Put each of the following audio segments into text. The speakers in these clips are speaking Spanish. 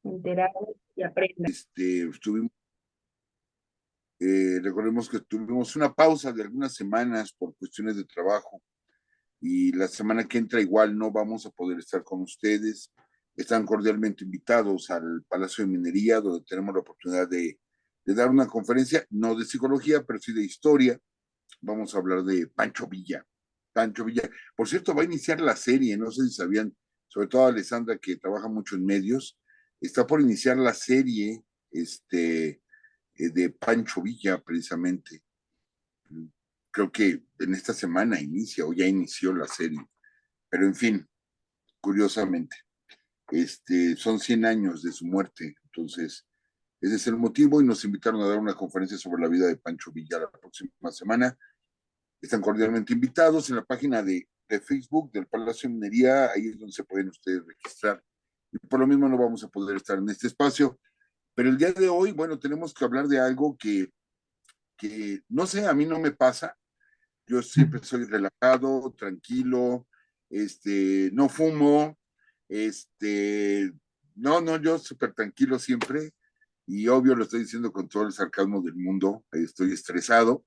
enterado y aprenda. Recordemos que tuvimos una pausa de algunas semanas por cuestiones de trabajo y la semana que entra igual no vamos a poder estar con ustedes. Están cordialmente invitados al Palacio de Minería, donde tenemos la oportunidad de dar una conferencia, no de psicología, pero sí de historia. Vamos a hablar de Pancho Villa. Pancho Villa, por cierto, va a iniciar la serie, no sé si sabían, sobre todo Alessandra, que trabaja mucho en medios, está por iniciar la serie de Pancho Villa, precisamente. Creo que en esta semana inicia o ya inició la serie. Pero en fin, curiosamente, son 100 años de su muerte. Entonces, ese es el motivo y nos invitaron a dar una conferencia sobre la vida de Pancho Villa la próxima semana. Están cordialmente invitados en la página de Facebook del Palacio de Minería, ahí es donde se pueden ustedes registrar. Y por lo mismo no vamos a poder estar en este espacio. Pero el día de hoy, bueno, tenemos que hablar de algo que no sé, a mí no me pasa. Yo siempre soy relajado, tranquilo, no fumo, este, no, yo súper tranquilo siempre. Y obvio lo estoy diciendo con todo el sarcasmo del mundo, estoy estresado.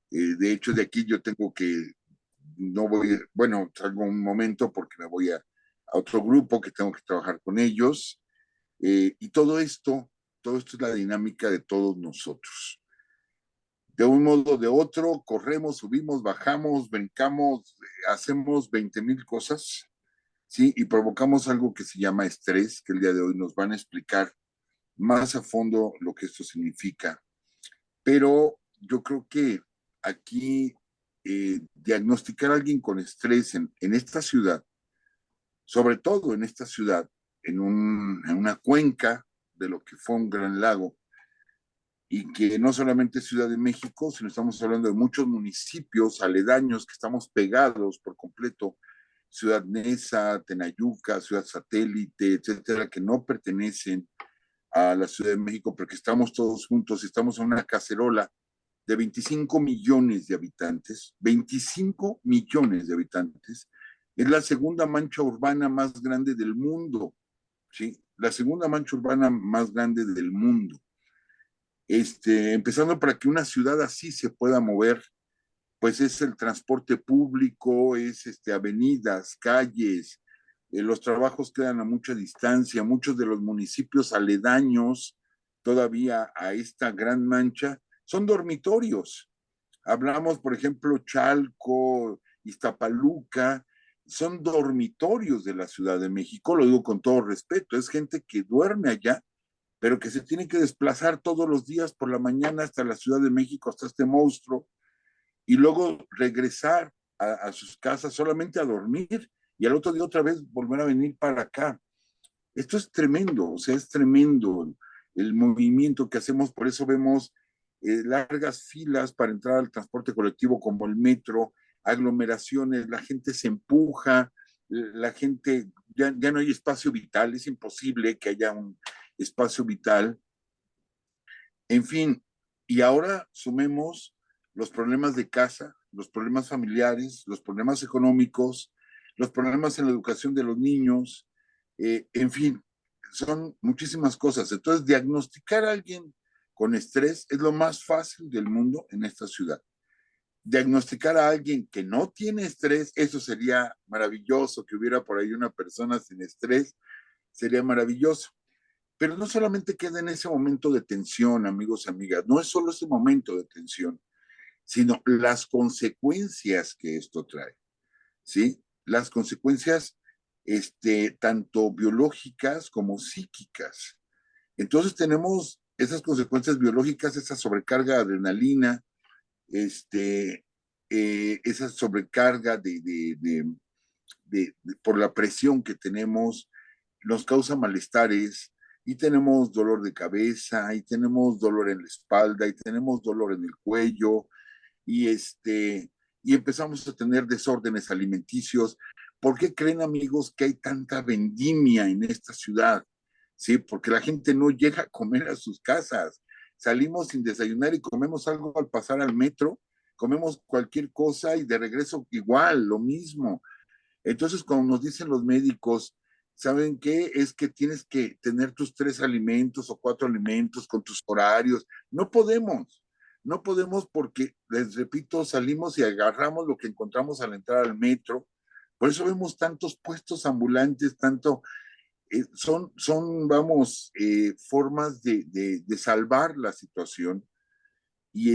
De hecho, de aquí yo tengo que, no voy, bueno, salgo un momento porque me voy a otro grupo que tengo que trabajar con ellos. Y todo esto es la dinámica de todos nosotros. De un modo o de otro, corremos, subimos, bajamos, brincamos, hacemos 20,000 cosas, ¿sí? Y provocamos algo que se llama estrés, que el día de hoy nos van a explicar más a fondo lo que esto significa. Pero yo creo que aquí diagnosticar a alguien con estrés en esta ciudad, sobre todo en esta ciudad, en una cuenca de lo que fue un gran lago, y que no solamente es Ciudad de México, sino estamos hablando de muchos municipios aledaños que estamos pegados por completo, Ciudad Neza, Tenayuca, Ciudad Satélite, etcétera, que no pertenecen a la Ciudad de México, porque estamos todos juntos, estamos en una cacerola de 25 millones de habitantes, 25 millones de habitantes, es la segunda mancha urbana más grande del mundo, ¿sí? La segunda mancha urbana más grande del mundo. Empezando para que una ciudad así se pueda mover, pues es el transporte público, es avenidas, calles, los trabajos quedan a mucha distancia, muchos de los municipios aledaños todavía a esta gran mancha son dormitorios. Hablamos, por ejemplo, Chalco, Iztapaluca, son dormitorios de la Ciudad de México, lo digo con todo respeto, es gente que duerme allá pero que se tienen que desplazar todos los días por la mañana hasta la Ciudad de México, hasta este monstruo, y luego regresar a sus casas solamente a dormir y al otro día otra vez volver a venir para acá. Esto es tremendo, o sea, es tremendo el movimiento que hacemos, por eso vemos largas filas para entrar al transporte colectivo como el metro, aglomeraciones, la gente se empuja, la gente, ya no hay espacio vital, es imposible que haya un espacio vital. En fin, y ahora sumemos los problemas de casa, los problemas familiares, los problemas económicos, los problemas en la educación de los niños, en fin, son muchísimas cosas. Entonces, diagnosticar a alguien con estrés es lo más fácil del mundo en esta ciudad. Diagnosticar a alguien que no tiene estrés, eso sería maravilloso, que hubiera por ahí una persona sin estrés, sería maravilloso. Pero no solamente queda en ese momento de tensión, amigos y amigas, no es solo ese momento de tensión, sino las consecuencias que esto trae, ¿sí? Las consecuencias, tanto biológicas como psíquicas. Entonces tenemos esas consecuencias biológicas, esa sobrecarga de adrenalina, esa sobrecarga por la presión que tenemos, nos causa malestares, y tenemos dolor de cabeza, y tenemos dolor en la espalda, y tenemos dolor en el cuello, y y empezamos a tener desórdenes alimenticios. ¿Por qué creen, amigos, que hay tanta vendimia en esta ciudad? Sí, porque la gente no llega a comer a sus casas. Salimos sin desayunar y comemos algo al pasar al metro, comemos cualquier cosa y de regreso igual, lo mismo. Entonces, como nos dicen los médicos, ¿saben qué? Es que tienes que tener tus 3 alimentos o 4 alimentos con tus horarios. No podemos, no podemos porque, les repito, salimos y agarramos lo que encontramos al entrar al metro. Por eso vemos tantos puestos ambulantes, vamos, formas de salvar la situación. Y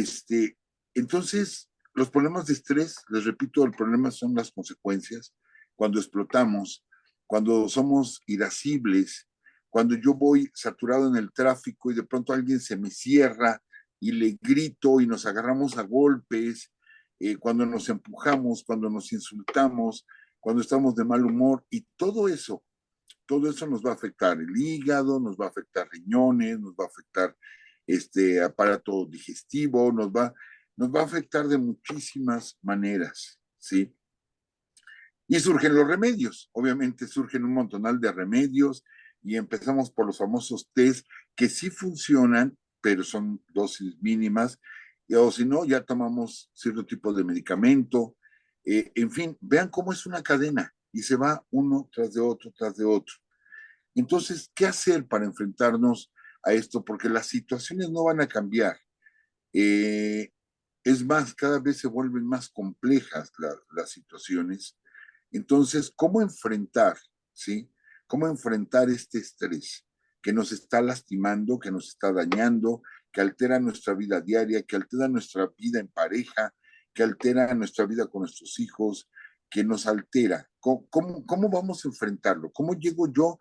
entonces, los problemas de estrés, les repito, el problema son las consecuencias. Cuando explotamos, cuando somos irascibles, cuando yo voy saturado en el tráfico y de pronto alguien se me cierra y le grito y nos agarramos a golpes, cuando nos empujamos, cuando nos insultamos, cuando estamos de mal humor y todo eso nos va a afectar el hígado, nos va a afectar riñones, nos va a afectar este aparato digestivo, nos va a afectar de muchísimas maneras, ¿sí? Y surgen los remedios, obviamente surgen un montonal de remedios y empezamos por los famosos test que sí funcionan, pero son dosis mínimas, o si no, ya tomamos cierto tipo de medicamento, en fin, vean cómo es una cadena y se va uno tras de otro, tras de otro. Entonces, ¿qué hacer para enfrentarnos a esto? Porque las situaciones no van a cambiar. Eh, es más, cada vez se vuelven más complejas las situaciones. Entonces, ¿cómo enfrentar, sí? ¿Cómo enfrentar este estrés que nos está lastimando, que nos está dañando, que altera nuestra vida diaria, que altera nuestra vida en pareja, que altera nuestra vida con nuestros hijos, que nos altera? ¿Cómo vamos a enfrentarlo? ¿Cómo llego yo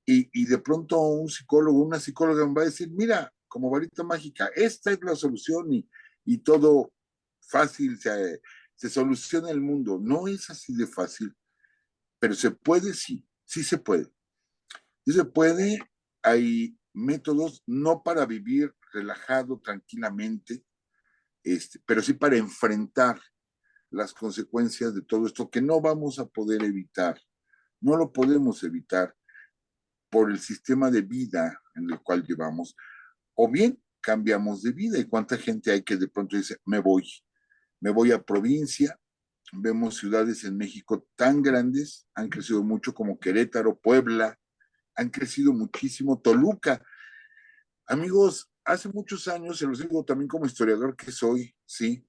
y de pronto un psicólogo, una psicóloga me va a decir, mira, como varita mágica, esta es la solución y todo fácil se soluciona el mundo? No es así de fácil, pero se puede, sí, sí se puede. Sí se puede, hay métodos no para vivir relajado, tranquilamente, pero sí para enfrentar las consecuencias de todo esto que no vamos a poder evitar, no lo podemos evitar por el sistema de vida en el cual llevamos, o bien cambiamos de vida. ¿Y cuánta gente hay que de pronto dice, me voy a provincia? Vemos ciudades en México tan grandes, han crecido mucho como Querétaro, Puebla, han crecido muchísimo, Toluca. Amigos, hace muchos años, se los digo también como historiador que soy, ¿sí?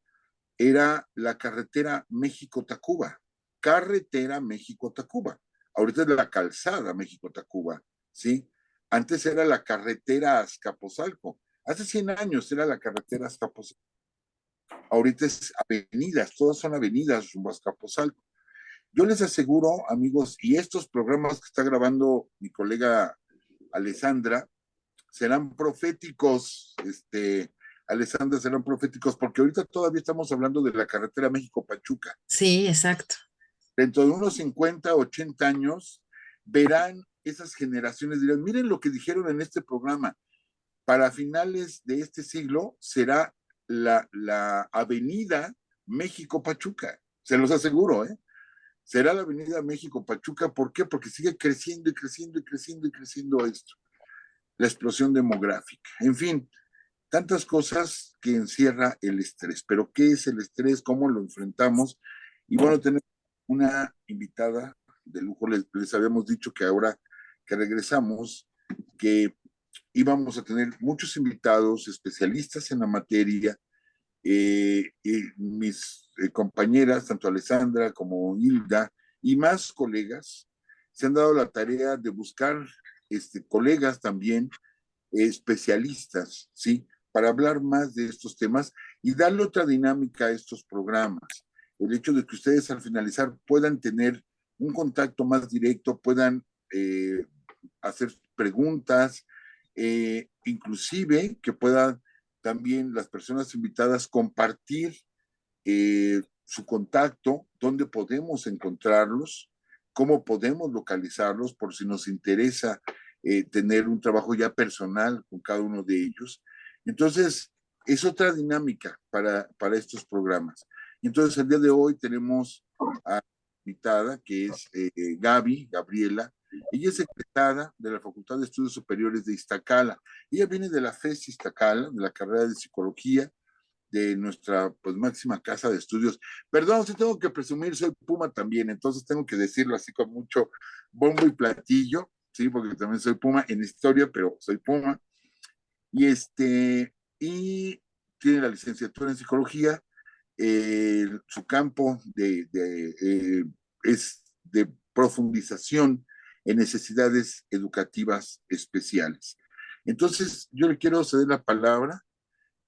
Era la carretera México-Tacuba, carretera México-Tacuba. Ahorita es la calzada México-Tacuba, ¿sí? Antes era la carretera Azcapotzalco. Hace 100 años era la carretera Azcapotzalco. Ahorita es avenidas, todas son avenidas rumbo a Azcapotzalco. Yo les aseguro, amigos, y estos programas que está grabando mi colega Alessandra serán proféticos, Alessandra, serán proféticos, porque ahorita todavía estamos hablando de la carretera México-Pachuca. Sí, exacto. Dentro de unos 50, 80 años, verán esas generaciones, dirán, miren lo que dijeron en este programa, para finales de este siglo será la avenida México-Pachuca, se los aseguro, ¿eh? Será la avenida México-Pachuca, ¿por qué? Porque sigue creciendo y creciendo y creciendo y creciendo esto, la explosión demográfica. En fin, tantas cosas que encierra el estrés. Pero ¿qué es el estrés? ¿Cómo lo enfrentamos? Y bueno, tenemos una invitada de lujo. Les habíamos dicho que ahora que regresamos, que íbamos a tener muchos invitados especialistas en la materia. Y mis compañeras, tanto Alessandra como Hilda, y más colegas, se han dado la tarea de buscar colegas también especialistas, ¿sí? Para hablar más de estos temas y darle otra dinámica a estos programas. El hecho de que ustedes al finalizar puedan tener un contacto más directo, puedan hacer preguntas, inclusive que puedan también las personas invitadas compartir su contacto, dónde podemos encontrarlos, cómo podemos localizarlos, por si nos interesa tener un trabajo ya personal con cada uno de ellos. Entonces, es otra dinámica para estos programas. Entonces, el día de hoy tenemos a invitada que es Gabriela. Ella es secretaria de la Facultad de Estudios Superiores de Iztacala. Ella viene de la FES Iztacala, de la carrera de Psicología, de nuestra pues máxima casa de estudios. Perdón, si tengo que presumir, soy Puma también, entonces tengo que decirlo así con mucho bombo y platillo, sí, porque también soy Puma en historia, pero soy Puma. Y y tiene la licenciatura en psicología. Su campo es de profundización en necesidades educativas especiales. Entonces, yo le quiero ceder la palabra,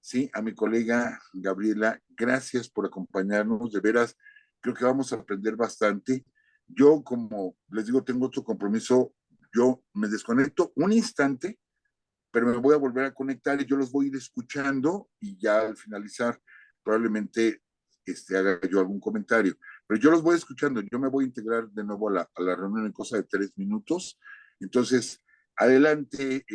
¿sí? A mi colega Gabriela. Gracias por acompañarnos, de veras, creo que vamos a aprender bastante. Yo, como les digo, tengo otro compromiso, yo me desconecto un instante, pero me voy a volver a conectar y yo los voy a ir escuchando y ya al finalizar probablemente haga yo algún comentario. Pero yo los voy escuchando, yo me voy a integrar de nuevo a la reunión en cosa de 3 minutos. Entonces, adelante,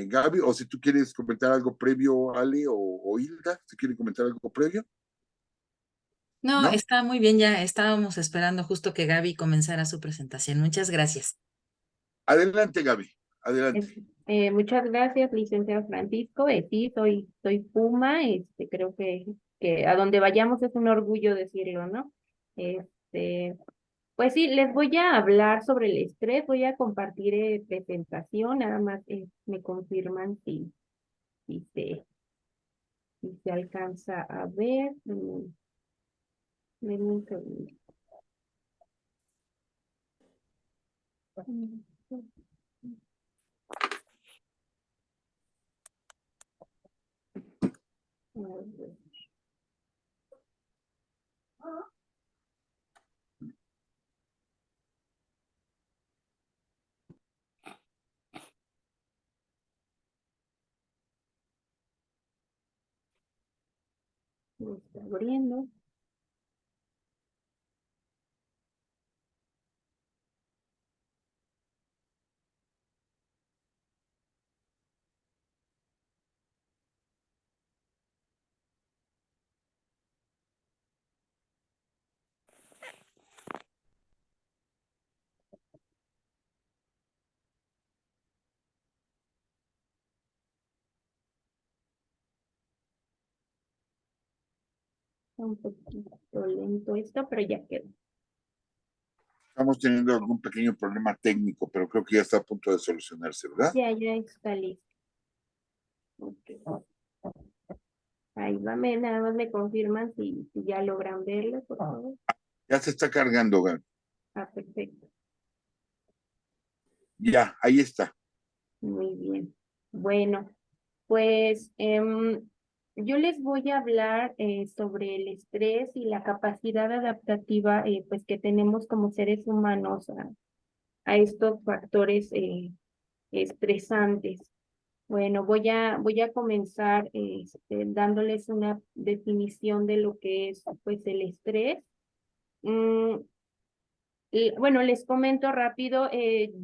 Gaby, o si tú quieres comentar algo previo, Ale o Hilda, si quieren comentar algo previo, No, ¿no? está muy bien, ya estábamos esperando justo que Gaby comenzara su presentación. Muchas gracias. Adelante, Gaby, Es- adelante. Muchas gracias, licenciado Francisco. Sí, soy Puma. Creo que a donde vayamos es un orgullo decirlo, ¿no? Este, pues sí, les voy a hablar sobre el estrés. Voy a compartir presentación. Nada más me confirman si se alcanza a ver. Denme un segundo. A ver. Me está abriendo. Está un poquito lento esto, pero ya quedó. Estamos teniendo algún pequeño problema técnico, pero creo que ya está a punto de solucionarse, ¿verdad? Ya está listo. Okay. Ahí va, nada más me confirman si ya logran verlo, por favor. Ya se está cargando, Gaby. Ah, perfecto. Ya, ahí está. Muy bien. Bueno, pues yo les voy a hablar sobre el estrés y la capacidad adaptativa pues que tenemos como seres humanos a estos factores estresantes. Bueno, voy a comenzar dándoles una definición de lo que es pues el estrés. Mm, bueno, les comento rápido,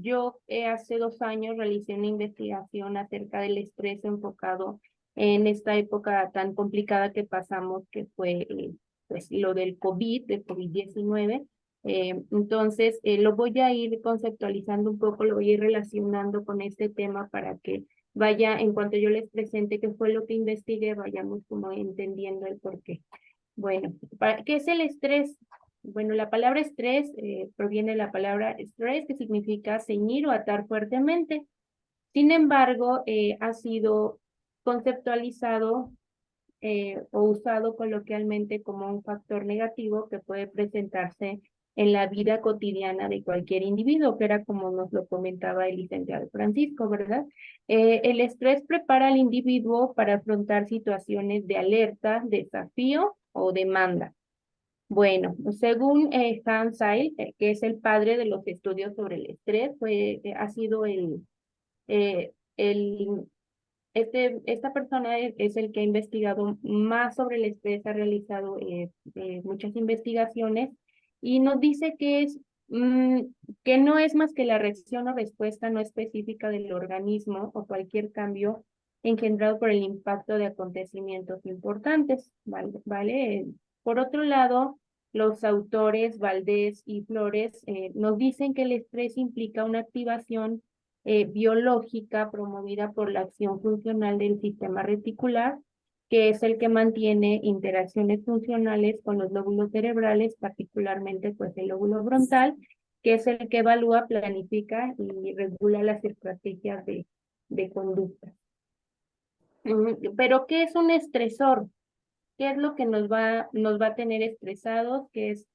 yo hace 2 años realicé una investigación acerca del estrés enfocado en esta época tan complicada que pasamos, que fue pues lo del COVID-19. Entonces, lo voy a ir conceptualizando un poco, lo voy a ir relacionando con este tema para que vaya, en cuanto yo les presente qué fue lo que investigué, vayamos como entendiendo el porqué. Bueno, ¿qué es el estrés? Bueno, la palabra estrés proviene de la palabra stress, que significa ceñir o atar fuertemente. Sin embargo, ha sido conceptualizado o usado coloquialmente como un factor negativo que puede presentarse en la vida cotidiana de cualquier individuo, que era como nos lo comentaba el licenciado Francisco, ¿verdad? El estrés prepara al individuo para afrontar situaciones de alerta, desafío o demanda. Bueno, según Hans Seil, que es el padre de los estudios sobre el estrés, ha sido el esta persona es el que ha investigado más sobre el estrés, ha realizado muchas investigaciones y nos dice que no es más que la reacción o respuesta no específica del organismo o cualquier cambio engendrado por el impacto de acontecimientos importantes, ¿vale? Por otro lado, los autores Valdés y Flores nos dicen que el estrés implica una activación biológica promovida por la acción funcional del sistema reticular que es el que mantiene interacciones funcionales con los lóbulos cerebrales, particularmente pues el lóbulo frontal, que es el que evalúa, planifica y regula las estrategias de conducta. Pero, ¿qué es un estresor? ¿Qué es lo que nos va a tener estresados? Que es,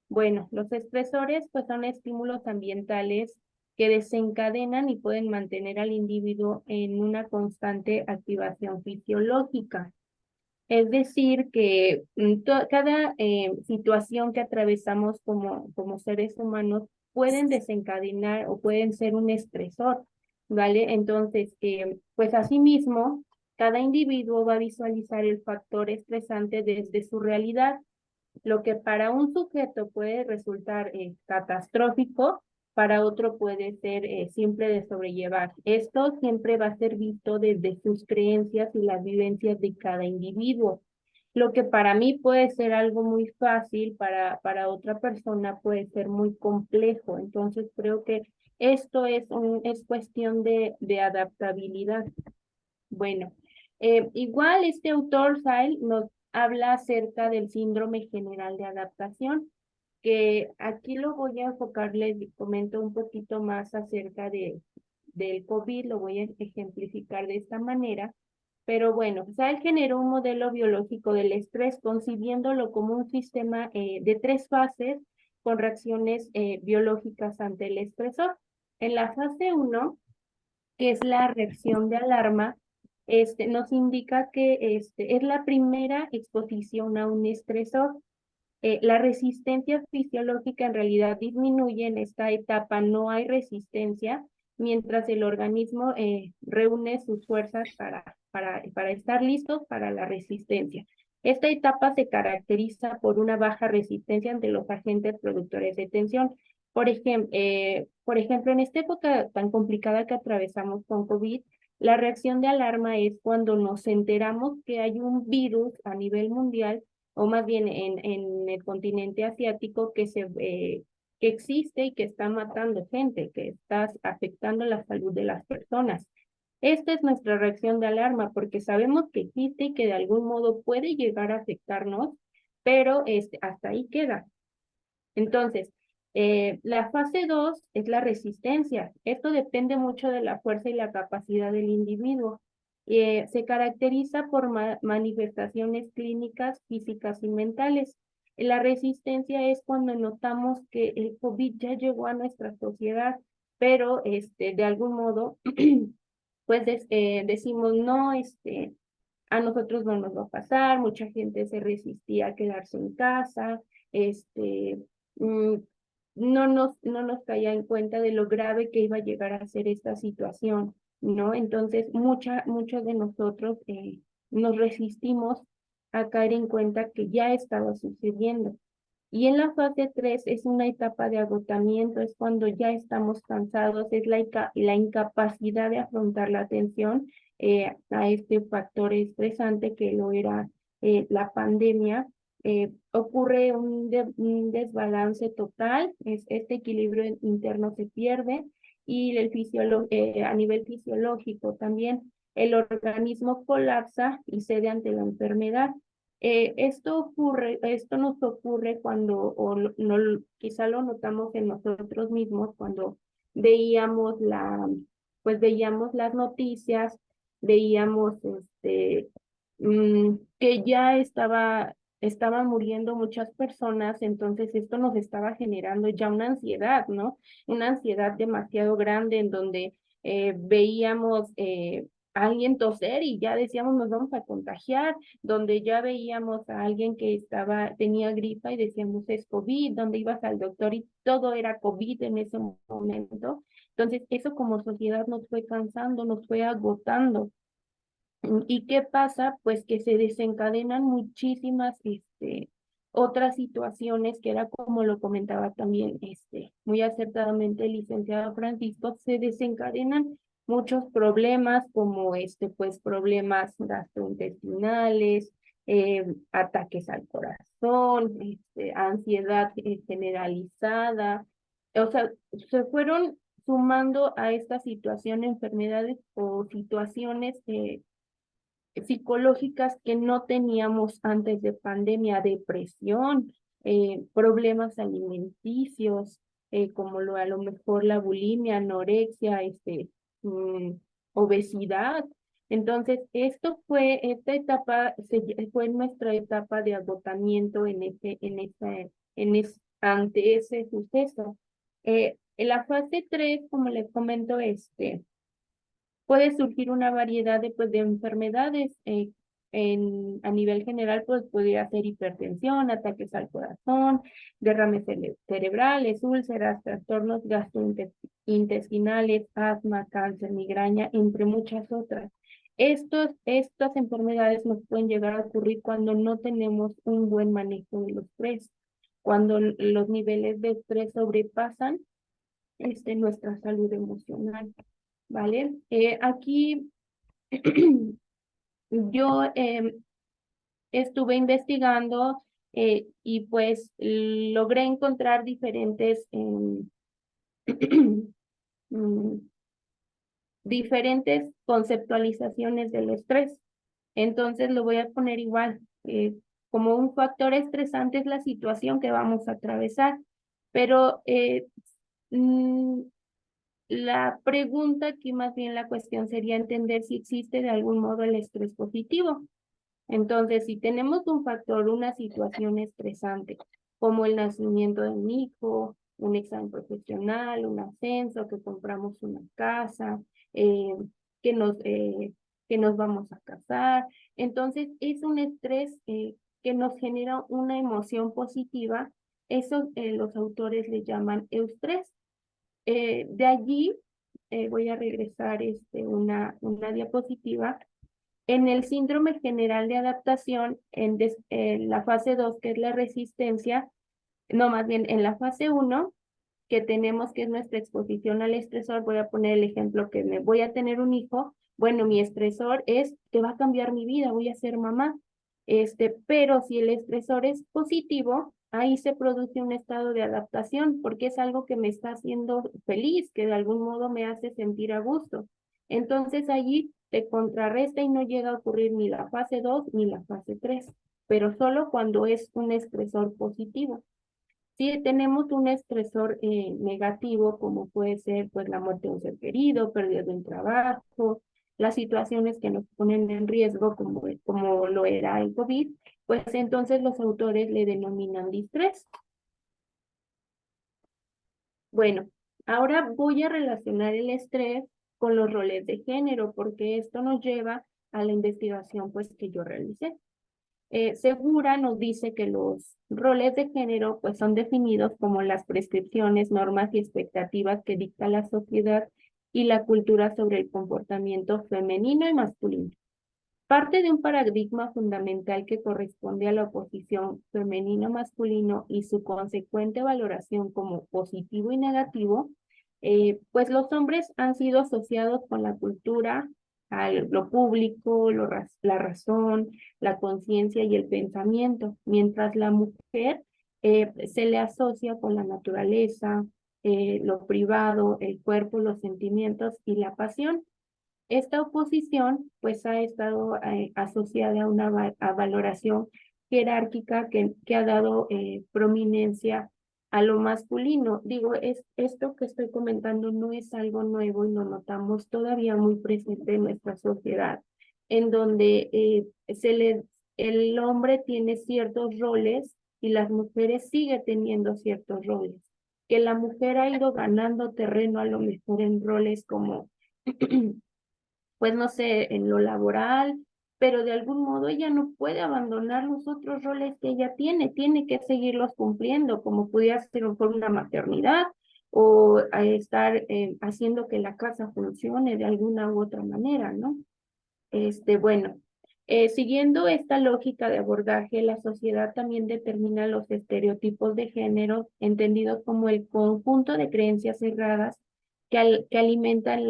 bueno, los estresores pues son estímulos ambientales que desencadenan y pueden mantener al individuo en una constante activación fisiológica. Es decir, que cada situación que atravesamos como seres humanos pueden desencadenar o pueden ser un estresor, ¿vale? Entonces, pues asimismo, cada individuo va a visualizar el factor estresante desde su realidad. Lo que para un sujeto puede resultar catastrófico, para otro puede ser simple de sobrellevar. Esto siempre va a ser visto desde sus creencias y las vivencias de cada individuo. Lo que para mí puede ser algo muy fácil, para otra persona puede ser muy complejo. Entonces creo que esto es cuestión de adaptabilidad. Bueno, igual este autor, Sail, nos habla acerca del síndrome general de adaptación, que aquí lo voy a enfocar, les comento un poquito más acerca del COVID, lo voy a ejemplificar de esta manera. Pero bueno, Sail generó un modelo biológico del estrés, concibiéndolo como un sistema de 3 fases con reacciones biológicas ante el estresor. En la fase 1, que es la reacción de alarma, nos indica que es la primera exposición a un estresor. La resistencia fisiológica en realidad disminuye en esta etapa, no hay resistencia, mientras el organismo reúne sus fuerzas para estar listos para la resistencia. Esta etapa se caracteriza por una baja resistencia ante los agentes productores de tensión. Por ejemplo, en esta época tan complicada que atravesamos con COVID, la reacción de alarma es cuando nos enteramos que hay un virus a nivel mundial, o más bien en el continente asiático, que existe y que está matando gente, que está afectando la salud de las personas. Esta es nuestra reacción de alarma, porque sabemos que existe y que de algún modo puede llegar a afectarnos, pero hasta ahí queda. Entonces, la fase 2 es la resistencia. Esto depende mucho de la fuerza y la capacidad del individuo. Se caracteriza por manifestaciones clínicas, físicas y mentales. La resistencia es cuando notamos que el COVID ya llegó a nuestra sociedad, pero de algún modo, pues decimos, no, a nosotros no nos va a pasar. Mucha gente se resistía a quedarse en casa, este, mm, no nos caía en cuenta de lo grave que iba a llegar a ser esta situación, ¿no? Entonces, muchos de nosotros nos resistimos a caer en cuenta que ya estaba sucediendo. Y en la fase 3 es una etapa de agotamiento, es cuando ya estamos cansados, es la incapacidad de afrontar la tensión a este factor estresante que lo era la pandemia. Ocurre un desbalance total, este equilibrio interno se pierde, y a nivel fisiológico también el organismo colapsa y cede ante la enfermedad. Esto nos ocurre cuando, quizá lo notamos en nosotros mismos cuando veíamos veíamos las noticias, veíamos que ya estaban muriendo muchas personas. Entonces esto nos estaba generando ya una ansiedad, ¿no? Una ansiedad demasiado grande, en donde veíamos a alguien toser y ya decíamos nos vamos a contagiar, donde ya veíamos a alguien que tenía gripa y decíamos es COVID, donde ibas al doctor y todo era COVID en ese momento. Entonces, eso como sociedad nos fue cansando, nos fue agotando. ¿Y qué pasa? Pues que se desencadenan muchísimas otras situaciones, que era como lo comentaba también muy acertadamente el licenciado Francisco. Se desencadenan muchos problemas, como pues problemas gastrointestinales, ataques al corazón, ansiedad generalizada. O sea, se fueron sumando a esta situación enfermedades o situaciones psicológicas que no teníamos antes de pandemia: depresión, problemas alimenticios, como a lo mejor la bulimia, anorexia, mm, obesidad. Entonces, esta etapa fue nuestra etapa de agotamiento ante ese suceso. En la fase 3, como les comento, puede surgir una variedad de enfermedades. A nivel general, pues podría ser hipertensión, ataques al corazón, derrames cerebrales, úlceras, trastornos gastrointestinales, asma, cáncer, migraña, entre muchas otras. Estas enfermedades nos pueden llegar a ocurrir cuando no tenemos un buen manejo de los estrés, cuando los niveles de estrés sobrepasan nuestra salud emocional. ¿Vale? Aquí yo estuve investigando y pues logré encontrar diferentes mm, diferentes conceptualizaciones del estrés. Entonces lo voy a poner igual. Como un factor estresante es la situación que vamos a atravesar, pero la pregunta aquí, más bien la cuestión, sería entender si existe de algún modo el estrés positivo. Entonces, si tenemos un factor, una situación estresante, como el nacimiento de un hijo, un examen profesional, un ascenso, que compramos una casa, eh, que nos, eh, que nos vamos a casar, entonces es un estrés que nos genera una emoción positiva. Eso los autores le llaman eustrés. De allí voy a regresar una diapositiva. En el síndrome general de adaptación, en la fase 2, que es la resistencia, no, más bien en la fase 1, que tenemos, que es nuestra exposición al estresor. Voy a poner el ejemplo que me voy a tener un hijo. Bueno, mi estresor es que va a cambiar mi vida, voy a ser mamá. Pero si el estresor es positivo, ahí se produce un estado de adaptación, porque es algo que me está haciendo feliz, que de algún modo me hace sentir a gusto. Entonces allí se contrarresta y no llega a ocurrir ni la fase 2 ni la fase 3, pero solo cuando es un estresor positivo. Si tenemos un estresor negativo, como puede ser pues la muerte de un ser querido, pérdida de un trabajo, las situaciones que nos ponen en riesgo, como lo era el COVID, pues entonces los autores le denominan distrés. Bueno, ahora voy a relacionar el estrés con los roles de género, porque esto nos lleva a la investigación pues que yo realicé. Segura nos dice que los roles de género pues son definidos como las prescripciones, normas y expectativas que dicta la sociedad y la cultura sobre el comportamiento femenino y masculino. Parte de un paradigma fundamental que corresponde a la oposición femenino-masculino y su consecuente valoración como positivo y negativo. Pues los hombres han sido asociados con la cultura, a lo público, la razón, la conciencia y el pensamiento, mientras la mujer se le asocia con la naturaleza, lo privado, el cuerpo, los sentimientos y la pasión. Esta oposición pues ha estado asociada a una valoración jerárquica que ha dado prominencia a lo masculino. Digo, esto que estoy comentando no es algo nuevo y lo notamos todavía muy presente en nuestra sociedad, en donde el hombre tiene ciertos roles y las mujeres siguen teniendo ciertos roles, que la mujer ha ido ganando terreno a lo mejor en roles como pues no sé, en lo laboral, pero de algún modo ella no puede abandonar los otros roles que ella tiene que seguirlos cumpliendo, como pudiera ser por una maternidad o estar haciendo que la casa funcione de alguna u otra manera, ¿no? Bueno, siguiendo esta lógica de abordaje, la sociedad también determina los estereotipos de género, entendidos como el conjunto de creencias cerradas que alimentan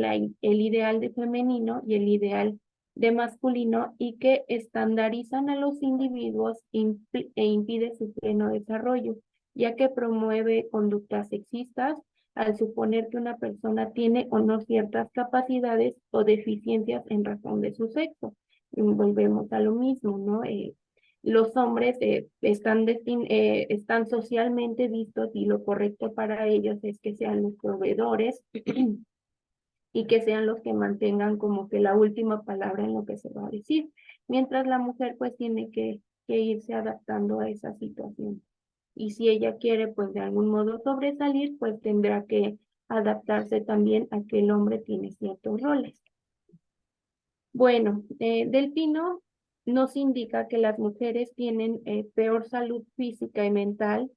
el ideal de femenino y el ideal de masculino y que estandarizan a los individuos e impide su pleno desarrollo, ya que promueve conductas sexistas al suponer que una persona tiene o no ciertas capacidades o deficiencias en razón de su sexo. volvemos a lo mismo, ¿no? Los hombres están socialmente vistos y lo correcto para ellos es que sean los proveedores y que sean los que mantengan como que la última palabra en lo que se va a decir, mientras la mujer pues tiene que irse adaptando a esa situación. Y si ella quiere pues de algún modo sobresalir, pues tendrá que adaptarse también a que el hombre tiene ciertos roles. Bueno, Delfino nos indica que las mujeres tienen peor salud física y mental,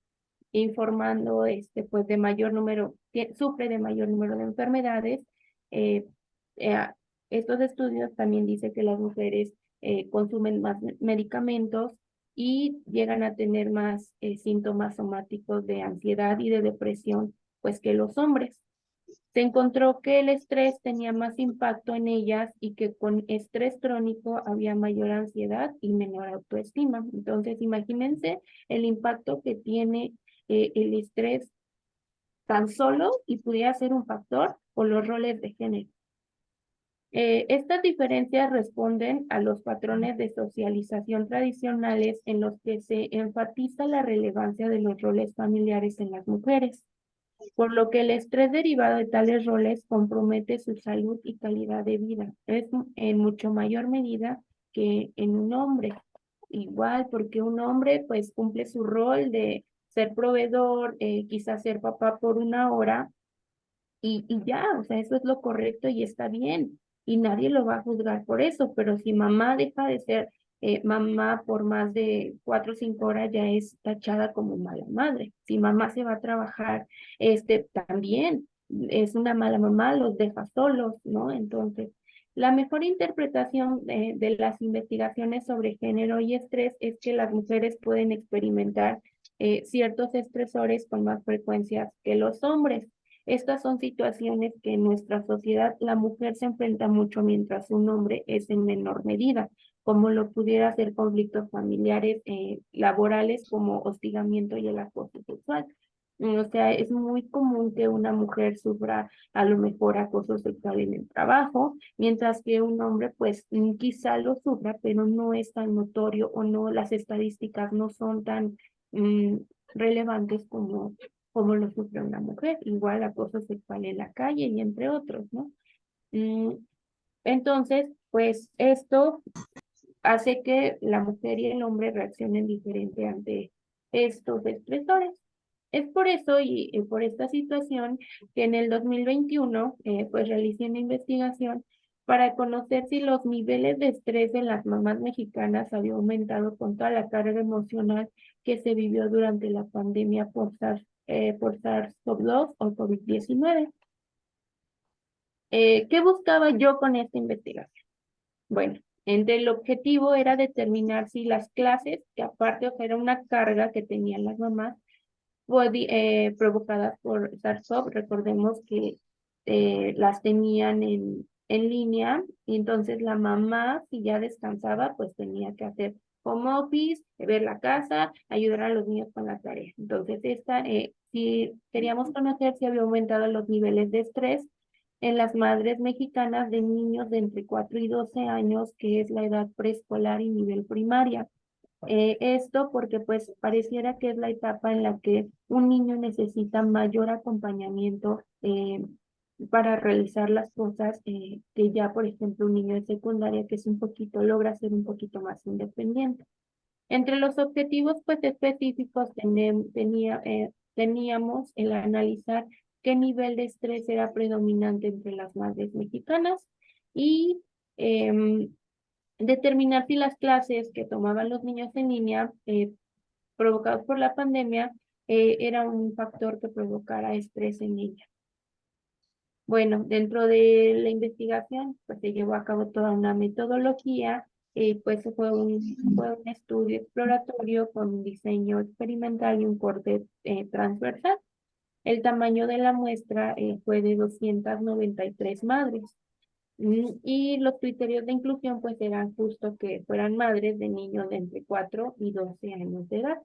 informando pues de mayor número, sufre de mayor número de enfermedades. Eh, eh, Estos estudios también dicen que las mujeres consumen más medicamentos y llegan a tener más síntomas somáticos de ansiedad y de depresión, pues que los hombres. Se encontró que el estrés tenía más impacto en ellas y que con estrés crónico había mayor ansiedad y menor autoestima. Entonces, imagínense el impacto que tiene el estrés tan solo y pudiera ser un factor o los roles de género. Estas diferencias responden a los patrones de socialización tradicionales en los que se enfatiza la relevancia de los roles familiares en las mujeres, por lo que el estrés derivado de tales roles compromete su salud y calidad de vida. Es en mucho mayor medida que en un hombre. Igual, porque un hombre pues cumple su rol de ser proveedor, quizás ser papá por una hora y ya, o sea, eso es lo correcto y está bien. Y nadie lo va a juzgar por eso, pero si mamá deja de ser mamá por más de 4 o 5 horas, ya es tachada como mala madre. Si mamá se va a trabajar, también es una mala mamá, los deja solos, ¿no? Entonces, la mejor interpretación de las investigaciones sobre género y estrés es que las mujeres pueden experimentar ciertos estresores con más frecuencias que los hombres. Estas son situaciones que en nuestra sociedad la mujer se enfrenta mucho mientras un hombre es en menor medida, como lo pudiera ser conflictos familiares, laborales como hostigamiento y el acoso sexual. O sea, es muy común que una mujer sufra a lo mejor acoso sexual en el trabajo, mientras que un hombre pues quizá lo sufra, pero no es tan notorio o no, las estadísticas no son tan mm, relevantes como lo sufre una mujer, igual acoso sexual en la calle y entre otros, ¿no? Mm, Entonces, pues esto hace que la mujer y el hombre reaccionen diferente ante estos estresores. Es por eso y por esta situación que en el 2021 pues realicé una investigación para conocer si los niveles de estrés en las mamás mexicanas había aumentado con toda la carga emocional que se vivió durante la pandemia por SARS-CoV-2 o COVID-19. ¿Qué buscaba yo con esta investigación? Bueno, entre el objetivo era determinar si las clases, que aparte o sea, era una carga que tenían las mamás, provocadas por SARS-CoV, recordemos que las tenían en línea, y entonces la mamá, si ya descansaba, pues tenía que hacer home office, ver la casa, ayudar a los niños con la tarea. Entonces, si queríamos conocer si había aumentado los niveles de estrés en las madres mexicanas de niños de entre 4 y 12 años, que es la edad preescolar y nivel primaria. Esto porque pues pareciera que es la etapa en la que un niño necesita mayor acompañamiento para realizar las cosas que ya, por ejemplo, un niño de secundaria que es un poquito, logra ser un poquito más independiente. Entre los objetivos pues específicos teníamos el analizar qué nivel de estrés era predominante entre las madres mexicanas y determinar si las clases que tomaban los niños en línea provocados por la pandemia era un factor que provocara estrés en ella. Bueno, dentro de la investigación, pues se llevó a cabo toda una metodología, pues fue un estudio exploratorio con un diseño experimental y un corte transversal. El tamaño de la muestra fue de 293 madres. Y los criterios de inclusión pues eran justo que fueran madres de niños de entre 4 y 12 años de edad.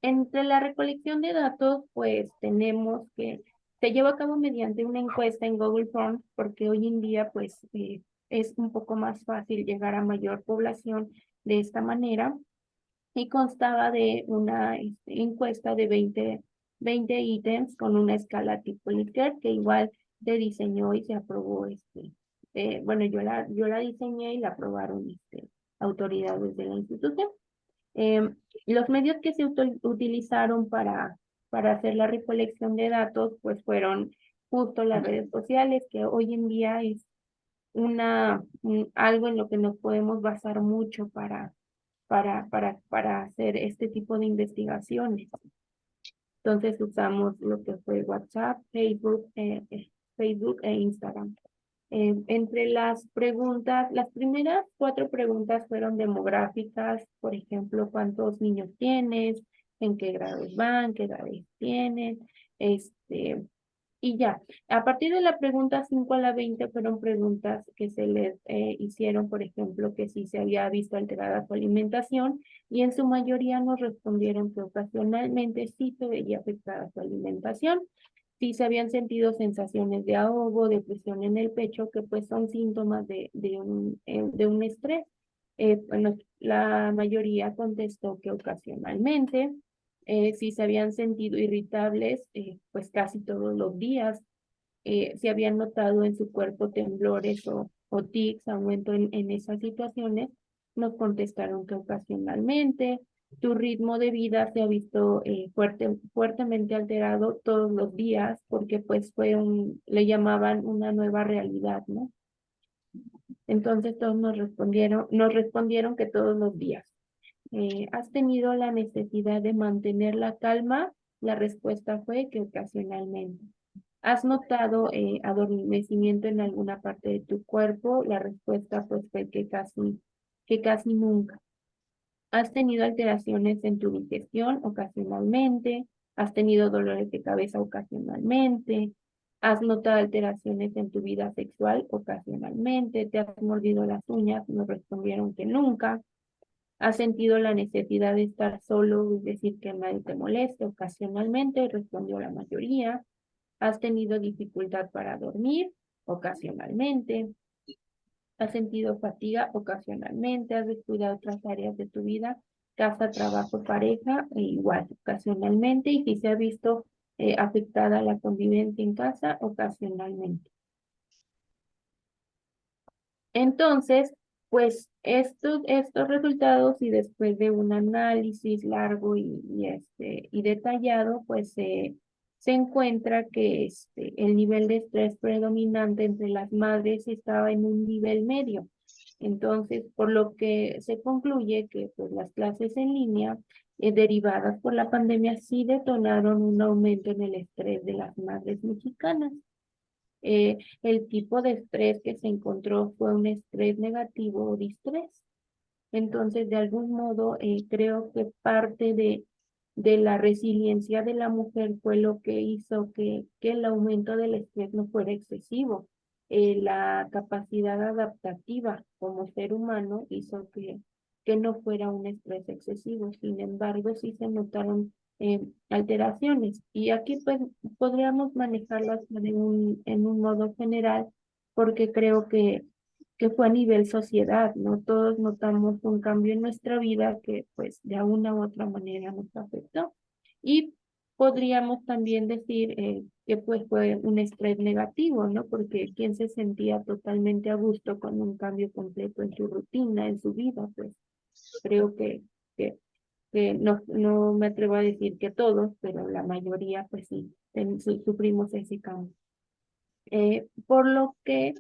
Entre la recolección de datos, pues tenemos que se lleva a cabo mediante una encuesta en Google Forms, porque hoy en día, pues, es un poco más fácil llegar a mayor población de esta manera, y constaba de una encuesta de 20 ítems con una escala tipo Likert, que igual se diseñó y se aprobó. Bueno, yo la diseñé y la aprobaron autoridades de la institución. Los medios que se utilizaron para hacer la recolección de datos, pues fueron justo las redes sociales, que hoy en día es algo en lo que nos podemos basar mucho para hacer este tipo de investigaciones. Entonces usamos lo que fue WhatsApp, Facebook e Instagram. Entre las preguntas, las primeras 4 preguntas fueron demográficas, por ejemplo, ¿cuántos niños tienes? ¿En qué grados van? ¿Qué edades tienen? Y ya, a partir de la pregunta 5 a la 20 fueron preguntas que se les hicieron, por ejemplo, que si se había visto alterada su alimentación, y en su mayoría nos respondieron que ocasionalmente sí se veía afectada su alimentación, sí se habían sentido sensaciones de ahogo, de presión en el pecho, que pues son síntomas de un estrés. Bueno, la mayoría contestó que ocasionalmente. Si se habían sentido irritables, pues casi todos los días. Si habían notado en su cuerpo temblores o tics, aumento en esas situaciones, nos contestaron que ocasionalmente. Tu ritmo de vida se ha visto fuertemente alterado todos los días, porque pues le llamaban una nueva realidad, ¿no? Entonces todos nos respondieron que todos los días. ¿Has tenido la necesidad de mantener la calma? La respuesta fue que ocasionalmente. ¿Has notado adormecimiento en alguna parte de tu cuerpo? La respuesta pues fue que casi nunca. ¿Has tenido alteraciones en tu digestión ocasionalmente? ¿Has tenido dolores de cabeza ocasionalmente? ¿Has notado alteraciones en tu vida sexual ocasionalmente? ¿Te has mordido las uñas? Nos respondieron que nunca. ¿Has sentido la necesidad de estar solo, es decir, que nadie te moleste ocasionalmente? Respondió la mayoría. ¿Has tenido dificultad para dormir? Ocasionalmente. ¿Has sentido fatiga? Ocasionalmente. ¿Has descuidado otras áreas de tu vida? Casa, trabajo, pareja, igual, ocasionalmente. Y si se ha visto afectada la convivencia en casa, ocasionalmente. Entonces, pues estos resultados, y después de un análisis largo y detallado, pues se encuentra que el nivel de estrés predominante entre las madres estaba en un nivel medio. Entonces, por lo que se concluye que pues, las clases en línea derivadas por la pandemia sí detonaron un aumento en el estrés de las madres mexicanas. El tipo de estrés que se encontró fue un estrés negativo o distrés. Entonces, de algún modo, creo que parte de la resiliencia de la mujer fue lo que hizo que el aumento del estrés no fuera excesivo. La capacidad adaptativa como ser humano hizo que no fuera un estrés excesivo. Sin embargo, sí se notaron alteraciones. Y aquí pues podríamos manejarlas en un modo general, porque creo que fue a nivel sociedad, ¿no? Todos notamos un cambio en nuestra vida que pues de una u otra manera nos afectó. Y podríamos también decir que pues fue un estrés negativo, ¿no? Porque quien se sentía totalmente a gusto con un cambio completo en su rutina, en su vida, pues creo que, que no me atrevo a decir que todos, pero la mayoría pues sí, sufrimos ese cambio. Por lo que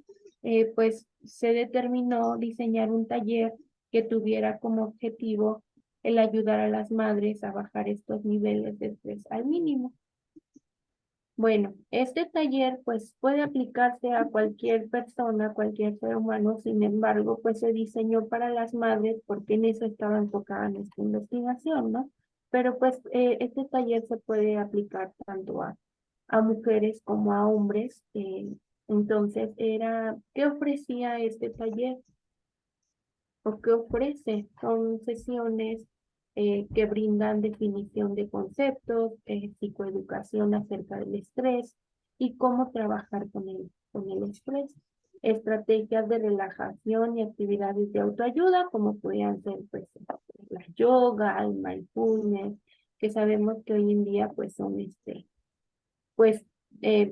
pues se determinó diseñar un taller que tuviera como objetivo el ayudar a las madres a bajar estos niveles de estrés al mínimo. Bueno, este taller pues puede aplicarse a cualquier persona, cualquier ser humano. Sin embargo, pues se diseñó para las madres porque en eso estaba enfocada nuestra investigación, ¿no? Pero pues este taller se puede aplicar tanto a mujeres como a hombres. Entonces ¿qué ofrecía este taller? ¿O qué ofrece? Son sesiones que brindan definición de conceptos, psicoeducación acerca del estrés y cómo trabajar con el estrés. estrategias de relajación y actividades de autoayuda, como podían ser pues la yoga, el mindfulness, que sabemos que hoy en día pues son pues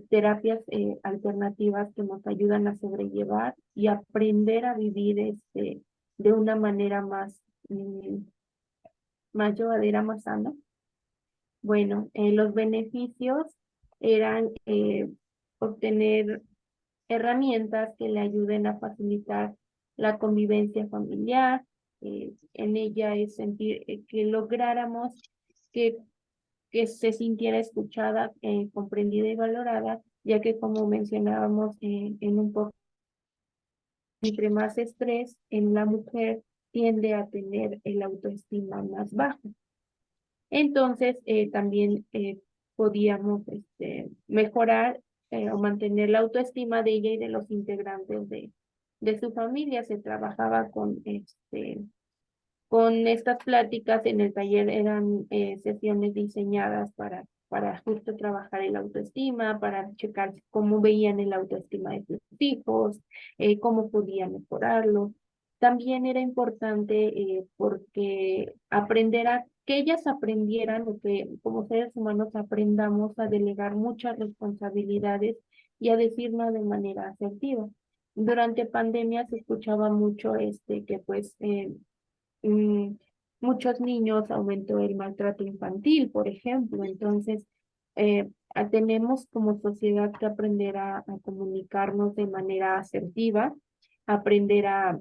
terapias alternativas que nos ayudan a sobrellevar y aprender a vivir de una manera más llevadera, más sana. Bueno, los beneficios eran obtener herramientas que le ayuden a facilitar la convivencia familiar. En ella es sentir que lográramos que, que se sintiera escuchada, comprendida y valorada, ya que como mencionábamos en un poco, entre más estrés en la mujer tiende a tener el autoestima más bajo. Entonces, también podíamos mejorar o mantener la autoestima de ella y de los integrantes de su familia. Se trabajaba con estas pláticas en el taller, eran sesiones diseñadas para justo trabajar el autoestima, para checar cómo veían el autoestima de sus hijos, cómo podían mejorarlo. También era importante porque que ellas aprendieran o que como seres humanos aprendamos a delegar muchas responsabilidades y a decirlo de manera asertiva. Durante pandemia se escuchaba mucho que pues mm, muchos niños aumentó el maltrato infantil, por ejemplo. Entonces, tenemos como sociedad que aprender a comunicarnos de manera asertiva, aprender a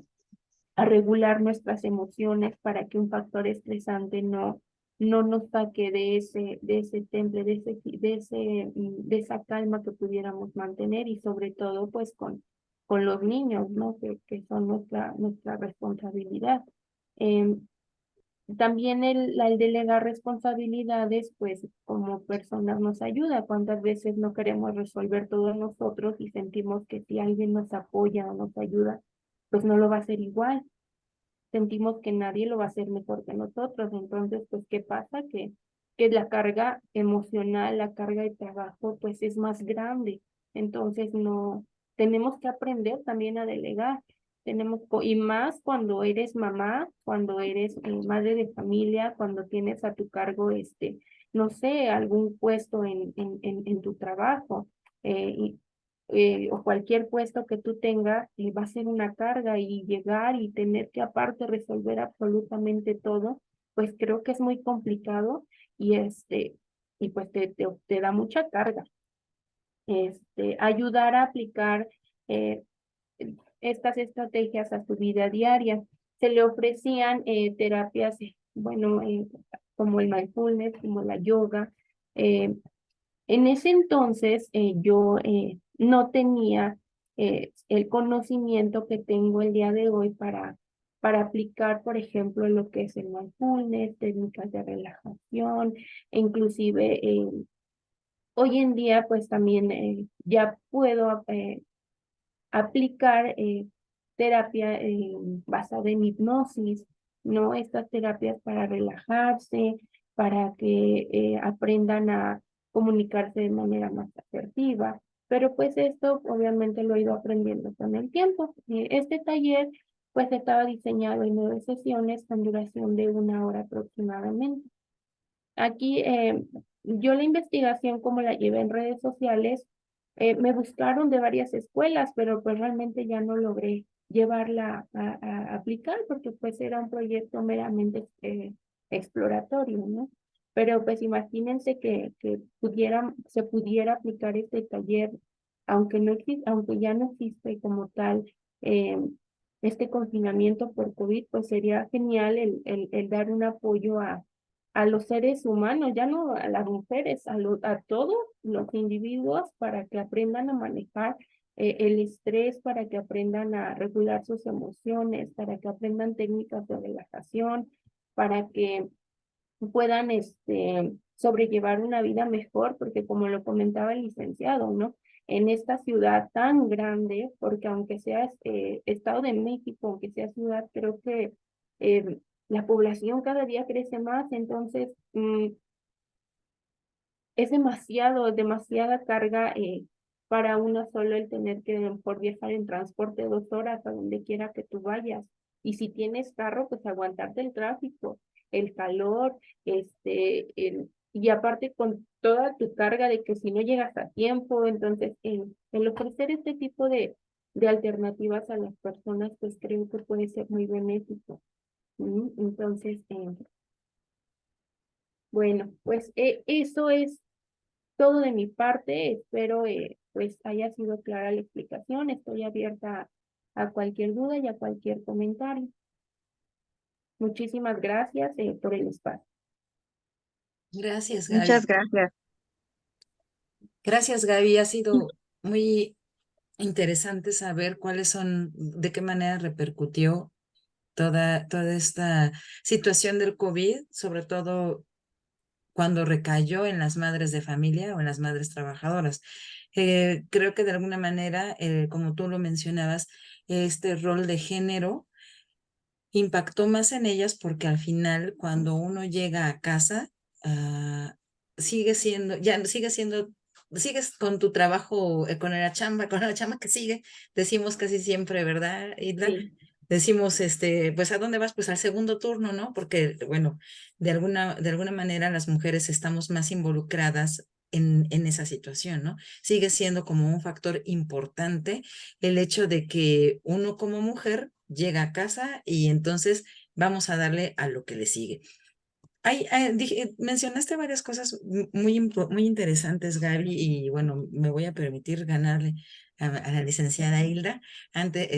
regular nuestras emociones para que un factor estresante no nos saque de ese temple, de esa calma que pudiéramos mantener y sobre todo pues con los niños, ¿no? Que son nuestra responsabilidad. Em, También el delegar responsabilidades, pues como personas nos ayuda. ¿Cuántas veces no queremos resolver todo nosotros y sentimos que si alguien nos apoya o nos ayuda, pues no lo va a hacer igual? Sentimos que nadie lo va a hacer mejor que nosotros. Entonces, pues, ¿qué pasa? Que la carga emocional, la carga de trabajo, pues es más grande. Entonces, no, tenemos que aprender también a delegar. Y más cuando eres mamá, cuando eres madre de familia, cuando tienes a tu cargo, no sé, algún puesto en tu trabajo. O cualquier puesto que tú tengas, va a ser una carga y llegar y tener que aparte resolver absolutamente todo, pues creo que es muy complicado y y pues te da mucha carga. Ayudar a aplicar eh, estas estrategias a su vida diaria. Se le ofrecían terapias, bueno, como el mindfulness, como la yoga. En ese entonces yo no tenía el conocimiento que tengo el día de hoy para aplicar, por ejemplo, lo que es el mindfulness, técnicas de relajación, e inclusive hoy en día pues también ya puedo aplicar terapia basada en hipnosis, ¿no? Estas terapias para relajarse, para que aprendan a comunicarse de manera más asertiva. Pero pues esto obviamente lo he ido aprendiendo con el tiempo. Este taller pues estaba diseñado en 9 sesiones con duración de 1 hora aproximadamente. Aquí yo la investigación como la llevé en redes sociales, me buscaron de varias escuelas, pero pues realmente ya no logré llevarla a aplicar porque pues era un proyecto meramente exploratorio, ¿no? Pero pues imagínense que se pudiera aplicar este taller, aunque ya no existe como tal este confinamiento por COVID, pues sería genial el dar un apoyo a los seres humanos, ya no a las mujeres, a todos los individuos para que aprendan a manejar el estrés, para que aprendan a regular sus emociones, para que aprendan técnicas de relajación, para que puedan sobrellevar una vida mejor, porque como lo comentaba el licenciado, ¿no? En esta ciudad tan grande, porque aunque sea Estado de México, aunque sea ciudad, creo que la población cada día crece más, entonces es demasiada carga para uno solo el tener que por viajar en transporte 2 horas a donde quiera que tú vayas. Y si tienes carro, pues aguantarte el tráfico, el calor, y aparte con toda tu carga de que si no llegas a tiempo, entonces el ofrecer este tipo de alternativas a las personas, pues creo que puede ser muy benéfico. Entonces, bueno, pues eso es todo de mi parte. Espero pues haya sido clara la explicación. Estoy abierta a cualquier duda y a cualquier comentario. Muchísimas gracias por el espacio. Gracias, Muchas Gaby. gracias. Gracias, Gaby. Ha sido muy interesante saber cuáles son, de qué manera repercutió toda esta situación del COVID, sobre todo cuando recayó en las madres de familia o en las madres trabajadoras. Creo que de alguna manera, como tú lo mencionabas, este rol de género impactó más en ellas porque al final, cuando uno llega a casa, ah, sigue siendo, ya sigue siendo, sigues con tu trabajo, con la chamba que sigue, decimos casi siempre, ¿verdad, Hilda? Sí, Decimos, pues, ¿a dónde vas? Pues al segundo turno, ¿no? Porque, bueno, de alguna manera las mujeres estamos más involucradas en esa situación, ¿no? Sigue siendo como un factor importante el hecho de que uno como mujer llega a casa y entonces vamos a darle a lo que le sigue. Mencionaste varias cosas muy interesantes, Gaby, y bueno, me voy a permitir ganarle a la licenciada Hilda ante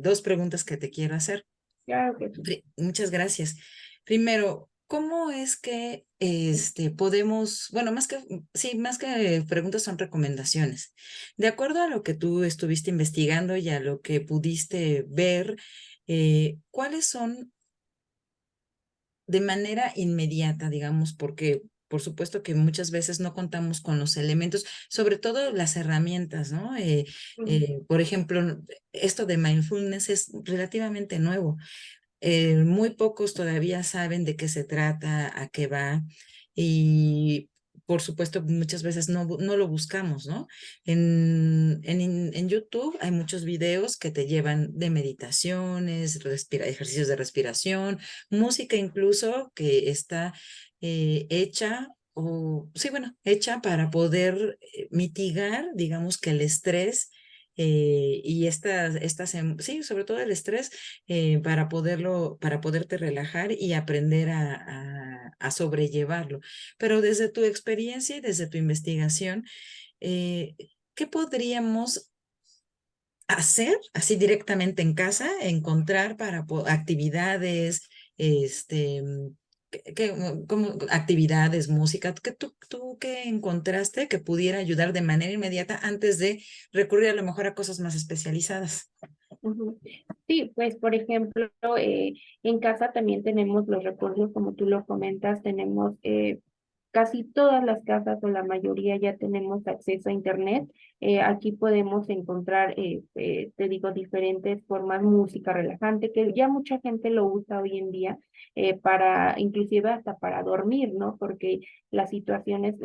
dos preguntas que te quiero hacer. claro que sí. Muchas gracias. Primero, ¿cómo es que podemos, bueno, sí, más que preguntas son recomendaciones? De acuerdo a lo que tú estuviste investigando y a lo que pudiste ver, ¿cuáles son de manera inmediata, digamos, porque por supuesto que muchas veces no contamos con los elementos, sobre todo las herramientas, ¿no? Por ejemplo, esto de mindfulness es relativamente nuevo. Muy pocos todavía saben de qué se trata, a qué va, y por supuesto muchas veces no lo buscamos, ¿no? En YouTube hay muchos videos que te llevan de meditaciones, ejercicios de respiración, música incluso que está hecha o, sí, bueno, hecha para poder mitigar, digamos que el estrés y sí, sobre todo el estrés para poderte relajar y aprender a sobrellevarlo. Pero desde tu experiencia y desde tu investigación, eh, ¿qué podríamos hacer así directamente en casa, encontrar para actividades, este, como actividades, música, tú qué encontraste que pudiera ayudar de manera inmediata antes de recurrir a lo mejor a cosas más especializadas? Ujú. Sí, pues por ejemplo, en casa también tenemos los recursos, como tú lo comentas, tenemos casi todas las casas o la mayoría ya tenemos acceso a Internet. Aquí podemos encontrar, te digo, diferentes formas, música relajante, que ya mucha gente lo usa hoy en día inclusive hasta para dormir, ¿no? Porque las situaciones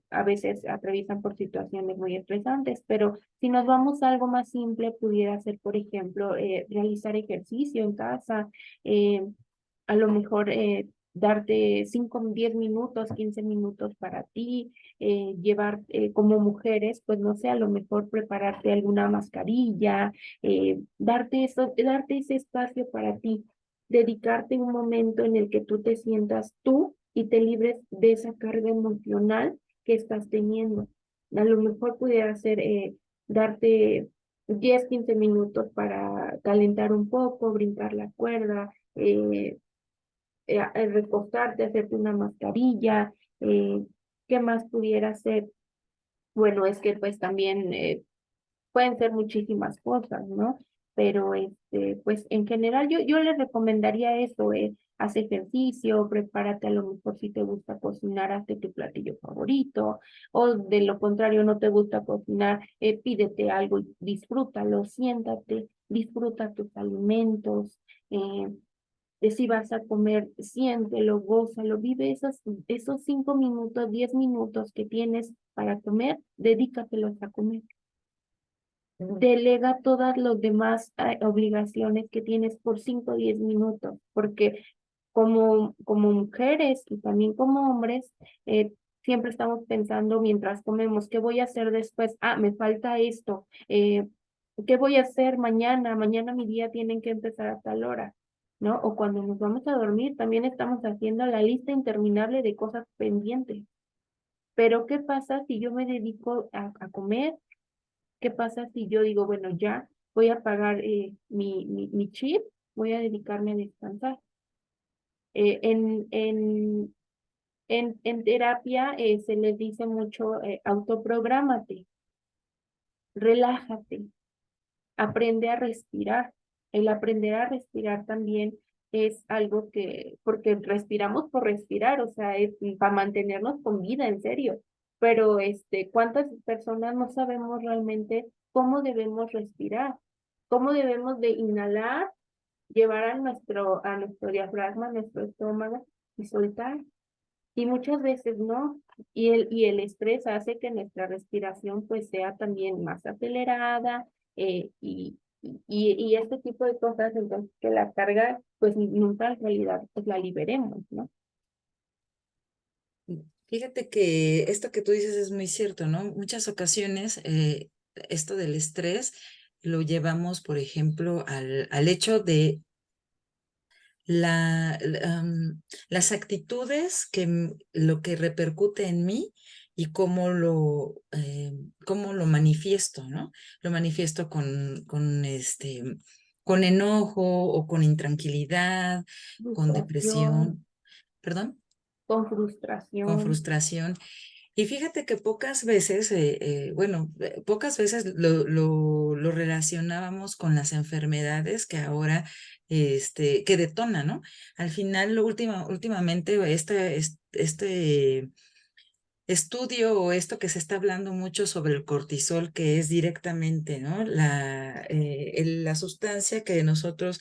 a veces atraviesan por situaciones muy estresantes, pero si nos vamos a algo más simple, pudiera ser, por ejemplo, realizar ejercicio en casa, eh, a lo mejor darte 5, 10 minutos, 15 minutos para ti, llevar como mujeres, pues no sé, a lo mejor prepararte alguna mascarilla, darte ese espacio para ti, dedicarte un momento en el que tú te sientas tú y te libres de esa carga emocional que estás teniendo. A lo mejor pudiera ser darte 10, 15 minutos para calentar un poco, brincar la cuerda, recostarte, hacerte una mascarilla, ¿qué más pudiera ser? Bueno, es que pues también pueden ser muchísimas cosas, ¿no? Pero pues en general yo les recomendaría eso, haz ejercicio, prepárate a lo mejor si te gusta cocinar, hazte tu platillo favorito, o de lo contrario no te gusta cocinar, pídete algo y disfrútalo, siéntate, disfruta tus alimentos, si vas a comer, siéntelo, gózalo, vive esos 5 minutos, 10 minutos que tienes para comer, dedícatelos a comer. delega todas las demás obligaciones que tienes por 5 o 10 minutos, porque como mujeres y también como hombres, siempre estamos pensando mientras comemos, ¿qué voy a hacer después? Ah, me falta esto. ¿Qué voy a hacer mañana? Mañana mi día tiene que empezar a tal hora, ¿no? O cuando nos vamos a dormir, también estamos haciendo la lista interminable de cosas pendientes. Pero ¿qué pasa si yo me dedico a comer? ¿Qué pasa si yo digo, bueno, ya voy a apagar mi chip, voy a dedicarme a descansar? Eh, en, en, en terapia se les dice mucho, autoprográmate, relájate, aprende a respirar. El aprender a respirar también es algo porque respiramos por respirar, o sea, es para mantenernos con vida, en serio. Pero ¿cuántas personas no sabemos realmente cómo debemos respirar? ¿Cómo debemos de inhalar, llevar a nuestro diafragma, a nuestro estómago y soltar? Y muchas veces no. Y el estrés hace que nuestra respiración pues sea también más acelerada, y este tipo de cosas, entonces que la carga pues nunca en realidad pues la liberemos, ¿no? Fíjate que esto que tú dices es muy cierto, ¿no? Muchas ocasiones esto del estrés lo llevamos, por ejemplo, al hecho de las actitudes lo que repercute en mí y cómo lo manifiesto, ¿no? Lo manifiesto con enojo o con intranquilidad, con Frustración, depresión, perdón, con con frustración. frustración. Y fíjate que pocas veces, pocas veces lo relacionábamos con las enfermedades que ahora, que detonan, ¿no? Al final, últimamente, este estudio o esto que se está hablando mucho sobre el cortisol, que es directamente, ¿no? La sustancia que nosotros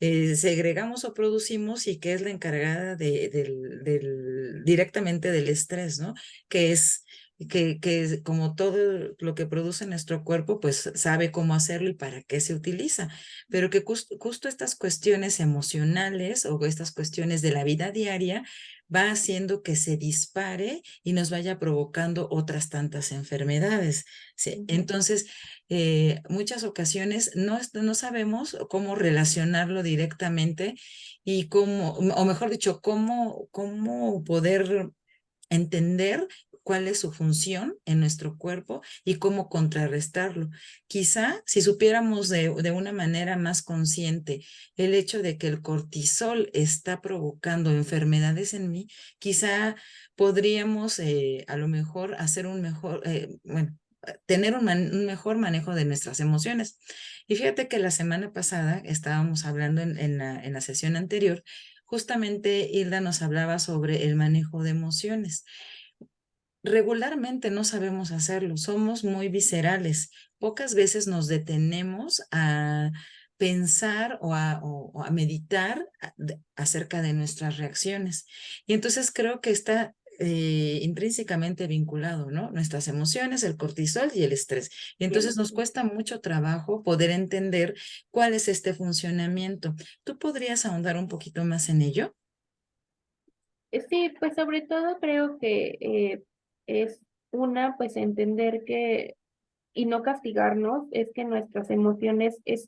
segregamos o producimos y que es la encargada directamente del estrés, ¿no? Que es como todo lo que produce nuestro cuerpo, pues sabe cómo hacerlo y para qué se utiliza, pero que justo estas cuestiones emocionales o estas cuestiones de la vida diaria va haciendo que se dispare y nos vaya provocando otras tantas enfermedades. ¿Sí? Ujú. Entonces, muchas ocasiones no sabemos cómo relacionarlo directamente y o mejor dicho, cómo poder entender cuál es su función en nuestro cuerpo y cómo contrarrestarlo. Quizá si supiéramos de una manera más consciente el hecho de que el cortisol está provocando enfermedades en mí, quizá podríamos a lo mejor hacer tener un mejor manejo de nuestras emociones. Y fíjate que la semana pasada estábamos hablando en la sesión anterior, justamente Hilda nos hablaba sobre el manejo de emociones. Regularmente no sabemos hacerlo, somos muy viscerales. Pocas veces nos detenemos a pensar o a meditar acerca de nuestras reacciones. Y entonces creo que está intrínsecamente vinculado, ¿no? Nuestras emociones, el cortisol y el estrés. Y entonces nos cuesta mucho trabajo poder entender cuál es este funcionamiento. ¿Tú podrías ahondar un poquito más en ello? Sí, pues sobre todo creo que es pues entender que y no castigarnos, es que nuestras emociones es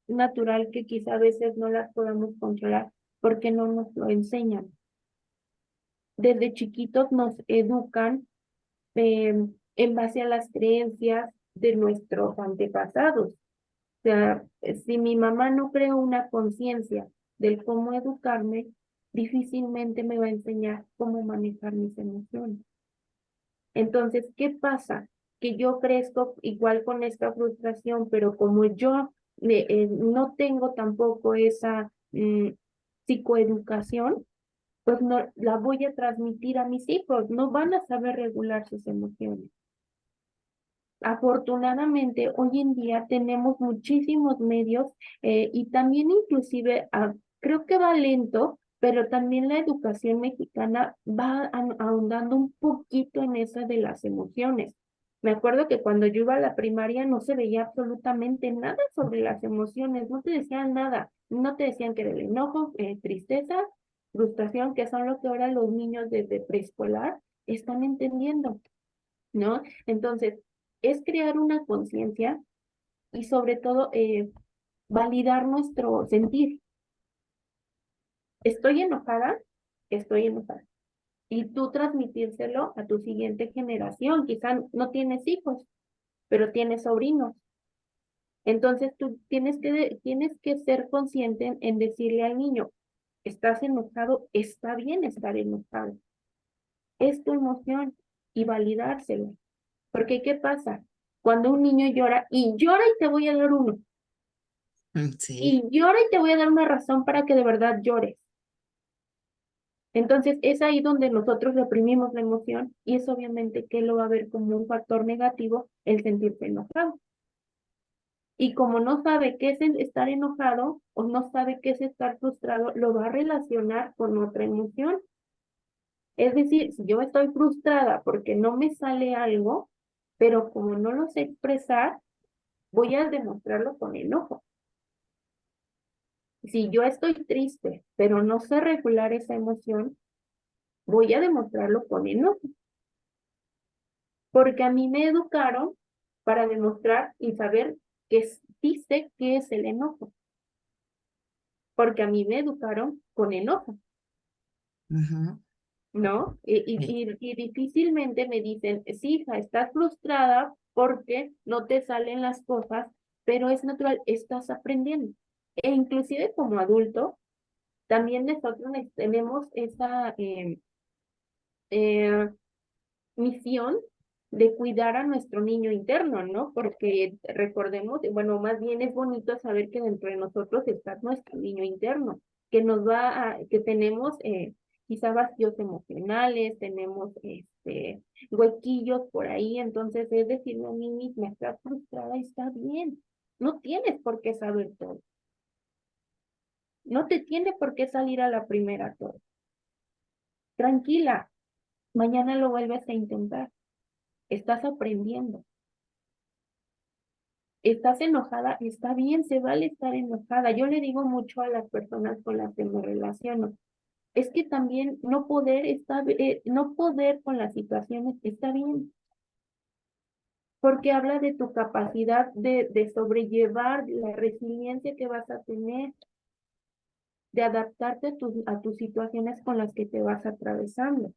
natural que quizá a veces no las podamos controlar porque no nos lo enseñan. Desde chiquitos nos educan en base a las creencias de nuestros antepasados. O sea, si mi mamá no creó una conciencia del cómo educarme, difícilmente me va a enseñar cómo manejar mis emociones. Entonces, ¿qué pasa? Que yo crezco igual con esta frustración, pero como yo no tengo tampoco esa psicoeducación, pues no la voy a transmitir a mis hijos, no van a saber regular sus emociones. Afortunadamente, hoy en día tenemos muchísimos medios, y también inclusive creo que va lento, pero también la educación mexicana va ahondando un poquito en esa de las emociones. Me acuerdo que cuando yo iba a la primaria no se veía absolutamente nada sobre las emociones, no te decían nada, no te decían que era el enojo, tristeza, frustración, que son lo que ahora los niños desde preescolar están entendiendo, ¿no? Entonces, es crear una conciencia y sobre todo validar nuestro sentir. Estoy enojada, estoy enojada. Y tú transmitírselo a tu siguiente generación. Quizá no tienes hijos, pero tienes sobrinos. Entonces tú tienes que ser consciente en decirle al niño, estás enojado, está bien estar enojado, es tu emoción y validárselo. Porque ¿qué pasa? Cuando un niño llora y te voy a dar uno, Sí. y llora y te voy a dar una razón para que de verdad llores. Entonces es ahí donde nosotros reprimimos la emoción y es obviamente que lo va a ver como un factor negativo el sentirse enojado. Y como no sabe qué es estar enojado o no sabe qué es estar frustrado, lo va a relacionar con otra emoción. Es decir, si yo estoy frustrada porque no me sale algo, pero como no lo sé expresar, voy a demostrarlo con enojo. Si yo estoy triste, pero no sé regular esa emoción, voy a demostrarlo con enojo. Porque a mí me educaron para demostrar y saber que sí sé qué es el enojo. Porque a mí me educaron con enojo. Ujú. ¿No? Sí. Y difícilmente me dicen, sí, hija, estás frustrada porque no te salen las cosas, pero es natural, estás aprendiendo. E inclusive como adulto, también nosotros tenemos esa eh, misión de cuidar a nuestro niño interno, ¿no? Porque recordemos, bueno, más bien es bonito saber que dentro de nosotros está nuestro niño interno, que que tenemos quizá vacíos emocionales, tenemos huequillos por ahí, entonces es decirle a mí misma, estás frustrada, está bien, no tienes por qué saber todo, no te tiene por qué salir a la primera todo. Tranquila, mañana lo vuelves a intentar, estás aprendiendo. Estás enojada, está bien, se vale estar enojada. Yo le digo mucho a las personas con las que me relaciono, es que también no poder con las situaciones está bien, porque habla de tu capacidad de sobrellevar la resiliencia que vas a tener, de adaptarte a tus situaciones con las que te vas atravesando.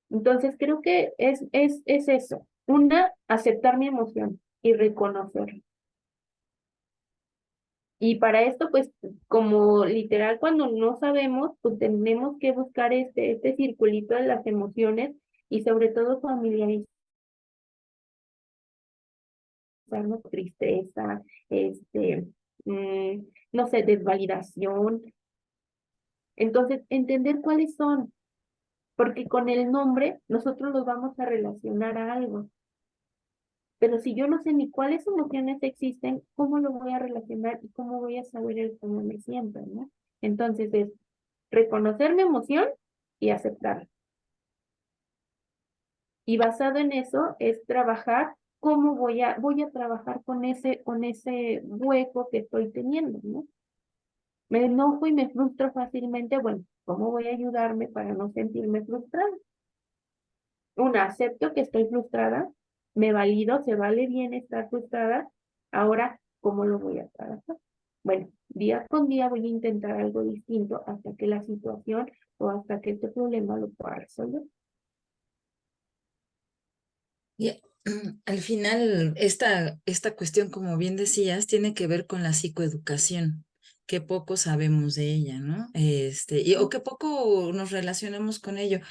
Entonces creo que es eso, una, aceptar mi emoción y reconocerla. Y para esto, pues, como literal, cuando no sabemos, pues tenemos que buscar este circulito de las emociones y sobre todo familiarizarnos, tristeza, este, mm, no sé, desvalidación. Entonces, entender cuáles son, porque con el nombre nosotros los vamos a relacionar a algo. Pero si yo no sé ni cuáles emociones existen, ¿cómo lo voy a relacionar y cómo voy a saber el cómo me siento, ¿no? Entonces es reconocer mi emoción y aceptarla. Y basado en eso es trabajar cómo voy a trabajar con ese hueco que estoy teniendo, ¿no? Me enojo y me frustro fácilmente, bueno, ¿cómo voy a ayudarme para no sentirme frustrada? Una, acepto que estoy frustrada, me valido, se vale bien estar frustrada, ahora, ¿cómo lo voy a trabajar? Bueno, día con día voy a intentar algo distinto hasta que la situación o hasta que este problema lo pueda resolver. Y al final, esta cuestión, como bien decías, tiene que ver con la psicoeducación, que poco sabemos de ella, ¿no? O que poco nos relacionamos con ello.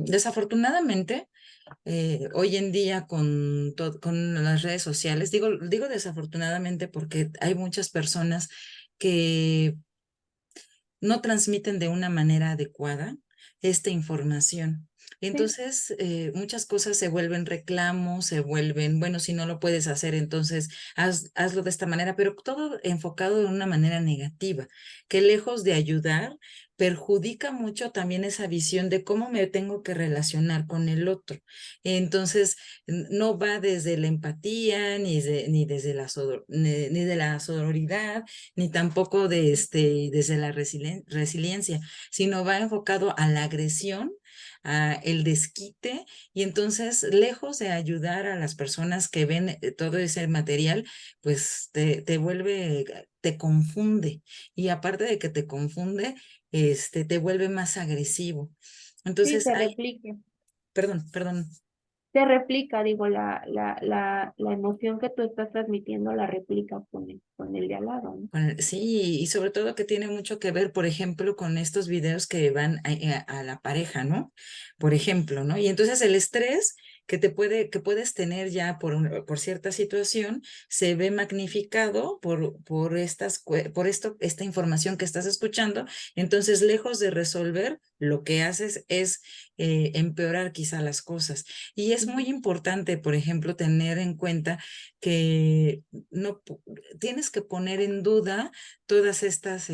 Desafortunadamente, hoy en día con las redes sociales, digo desafortunadamente porque hay muchas personas que no transmiten de una manera adecuada esta información. Sí, Entonces, muchas cosas se vuelven reclamos, se vuelven, bueno, si no lo puedes hacer, entonces hazlo de esta manera, pero todo enfocado de una manera negativa, que lejos de ayudar, perjudica mucho también esa visión de cómo me tengo que relacionar con el otro. Entonces, no va desde la empatía, ni desde ni de la sororidad, ni tampoco desde la resiliencia, sino va enfocado a la agresión, a el desquite, y entonces, lejos de ayudar a las personas que ven todo ese material, pues te vuelve, te confunde, y aparte de que te confunde, te vuelve más agresivo. Sí, Entonces, se hay, replica. perdón. Se replica, digo, la emoción que tú estás transmitiendo la replica con el de al lado, ¿no? Sí, y sobre todo que tiene mucho que ver, por ejemplo, con estos videos que van a la pareja, ¿no? Por ejemplo, ¿no? Y entonces el estrés que puedes tener ya por cierta situación se ve magnificado esta información que estás escuchando. Entonces, lejos de resolver, lo que haces es empeorar quizá las cosas. Y es muy importante, por ejemplo, tener en cuenta que no tienes que poner en duda todas estas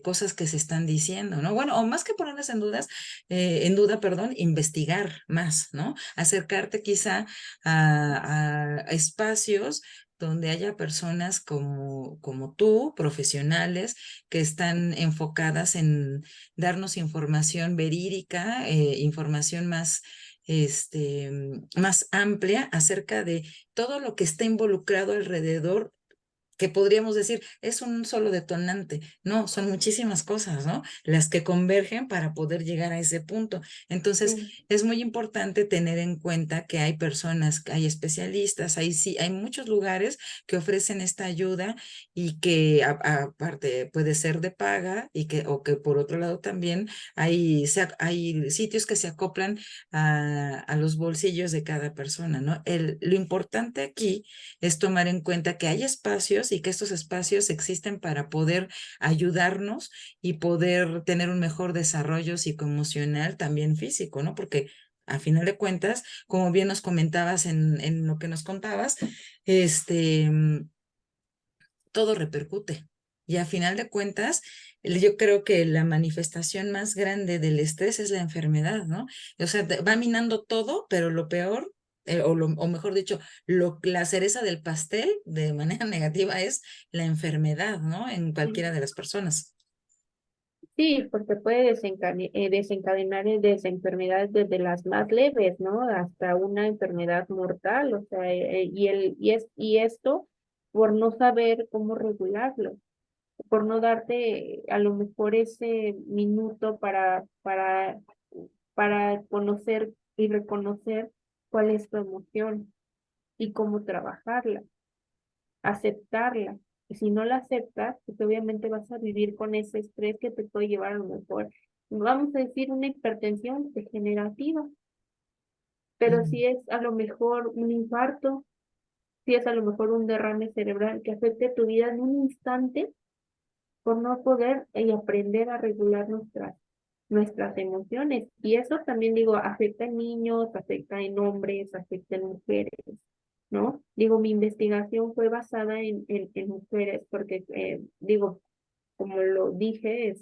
cosas que se están diciendo, ¿no? Bueno, o más que ponerlas en duda, perdón, investigar más, ¿no? Acercarte quizá a espacios donde haya personas como tú, profesionales, que están enfocadas en darnos información verídica, información más amplia acerca de todo lo que está involucrado alrededor, que podríamos decir es un solo detonante. No, son muchísimas cosas, ¿no? Las que convergen para poder llegar a ese punto. Entonces, Sí, es muy importante tener en cuenta que hay personas, hay especialistas, hay muchos lugares que ofrecen esta ayuda, y que aparte puede ser de paga, o que por otro lado también hay sitios que se acoplan a los bolsillos de cada persona, ¿no? Lo importante aquí es tomar en cuenta que hay espacios, y que estos espacios existen para poder ayudarnos y poder tener un mejor desarrollo psicoemocional, también físico, ¿no? Porque a final de cuentas, como bien nos comentabas en lo que nos contabas, este, mm, todo repercute. Y a final de cuentas, yo creo que la manifestación más grande del estrés es la enfermedad, ¿no? O sea, va minando todo, pero lo peor, o mejor dicho, la cereza del pastel de manera negativa es la enfermedad, ¿no? En sí. cualquiera de las personas. Sí, porque puede desencadenar enfermedades desde las más leves, ¿no? Hasta una enfermedad mortal, o sea, y esto por no saber cómo regularlo, por no darte a lo mejor ese minuto para conocer y reconocer cuál es tu emoción y cómo trabajarla, aceptarla. Y si no la aceptas, pues obviamente vas a vivir con ese estrés que te puede llevar a lo mejor, vamos a decir, una hipertensión degenerativa, pero Mm. si es a lo mejor un infarto, si es a lo mejor un derrame cerebral que afecte tu vida en un instante por no poder aprender a regular nuestras emociones. Y eso también digo, afecta en niños, afecta en hombres, afecta en mujeres, ¿no? Digo, mi investigación fue basada en mujeres porque, digo, como lo dije,